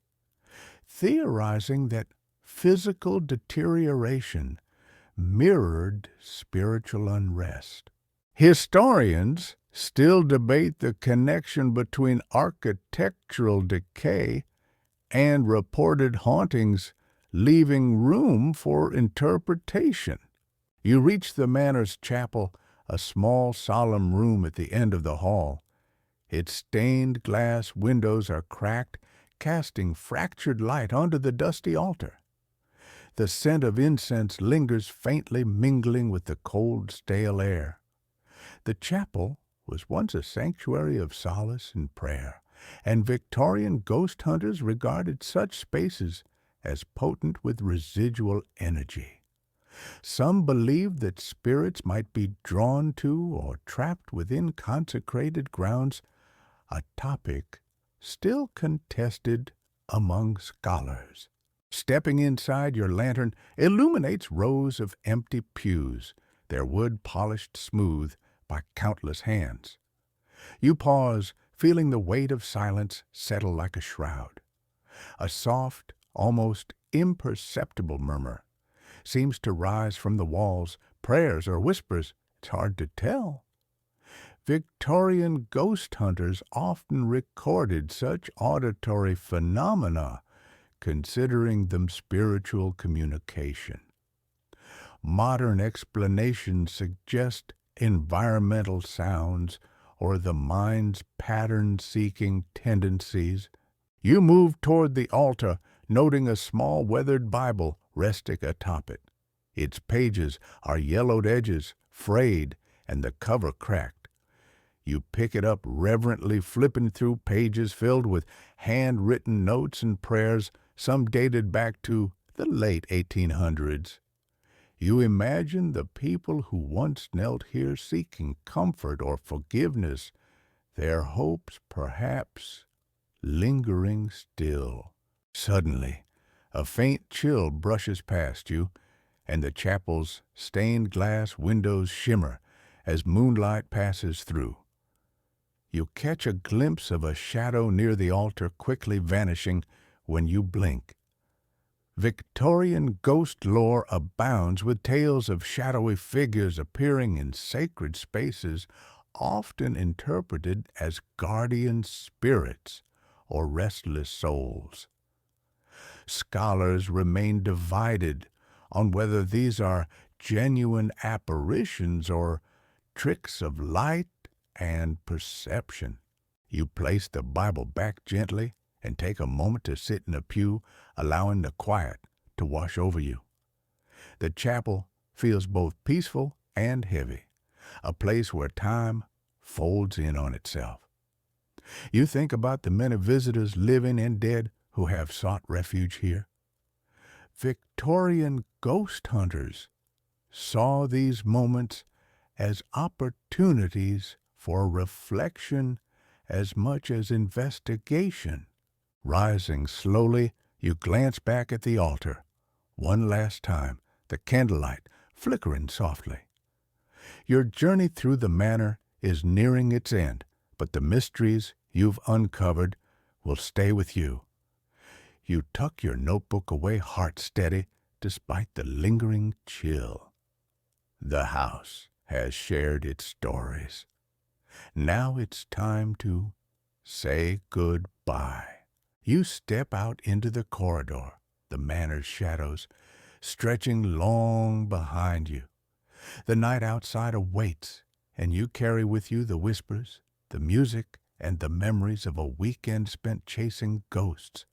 theorizing that physical deterioration mirrored spiritual unrest. Historians still debate the connection between architectural decay and reported hauntings, leaving room for interpretation. You reach the manor's chapel, a small solemn room at the end of the hall. Its stained glass windows are cracked, casting fractured light onto the dusty altar. The scent of incense lingers faintly, mingling with the cold, stale air. The chapel was once a sanctuary of solace and prayer, and Victorian ghost hunters regarded such spaces as potent with residual energy. Some believed that spirits might be drawn to or trapped within consecrated grounds, a topic still contested among scholars. Stepping inside, your lantern illuminates rows of empty pews, their wood polished smooth by countless hands. You pause, feeling the weight of silence settle like a shroud. A soft, almost imperceptible murmur seems to rise from the walls, prayers or whispers, it's hard to tell. Victorian ghost hunters often recorded such auditory phenomena, considering them spiritual communication. Modern explanations suggest environmental sounds or the mind's pattern-seeking tendencies. You move toward the altar, noting a small weathered Bible resting atop it. Its pages are yellowed edges, frayed, and the cover cracked. You pick it up reverently, flipping through pages filled with handwritten notes and prayers, some dated back to the late 1800s. You imagine the people who once knelt here seeking comfort or forgiveness, their hopes perhaps lingering still. Suddenly, a faint chill brushes past you, and the chapel's stained glass windows shimmer as moonlight passes through. You catch a glimpse of a shadow near the altar, quickly vanishing when you blink. Victorian ghost lore abounds with tales of shadowy figures appearing in sacred spaces, often interpreted as guardian spirits or restless souls. Scholars remain divided on whether these are genuine apparitions or tricks of light and perception. You place the Bible back gently and take a moment to sit in a pew, allowing the quiet to wash over you. The chapel feels both peaceful and heavy, a place where time folds in on itself. You think about the many visitors, living and dead, who have sought refuge here. Victorian ghost hunters saw these moments as opportunities for reflection as much as investigation. Rising slowly, you glance back at the altar. One last time, the candlelight flickering softly. Your journey through the manor is nearing its end, but the mysteries you've uncovered will stay with you. You tuck your notebook away, heart steady, despite the lingering chill. The house has shared its stories. Now it's time to say goodbye. You step out into the corridor, the manor's shadows stretching long behind you. The night outside awaits, and you carry with you the whispers, the music, and the memories of a weekend spent chasing ghosts.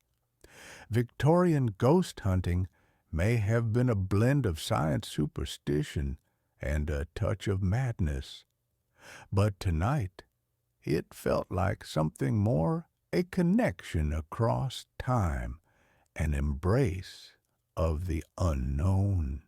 Victorian ghost hunting may have been a blend of science, superstition, and a touch of madness. But tonight, it felt like something more, a connection across time, an embrace of the unknown.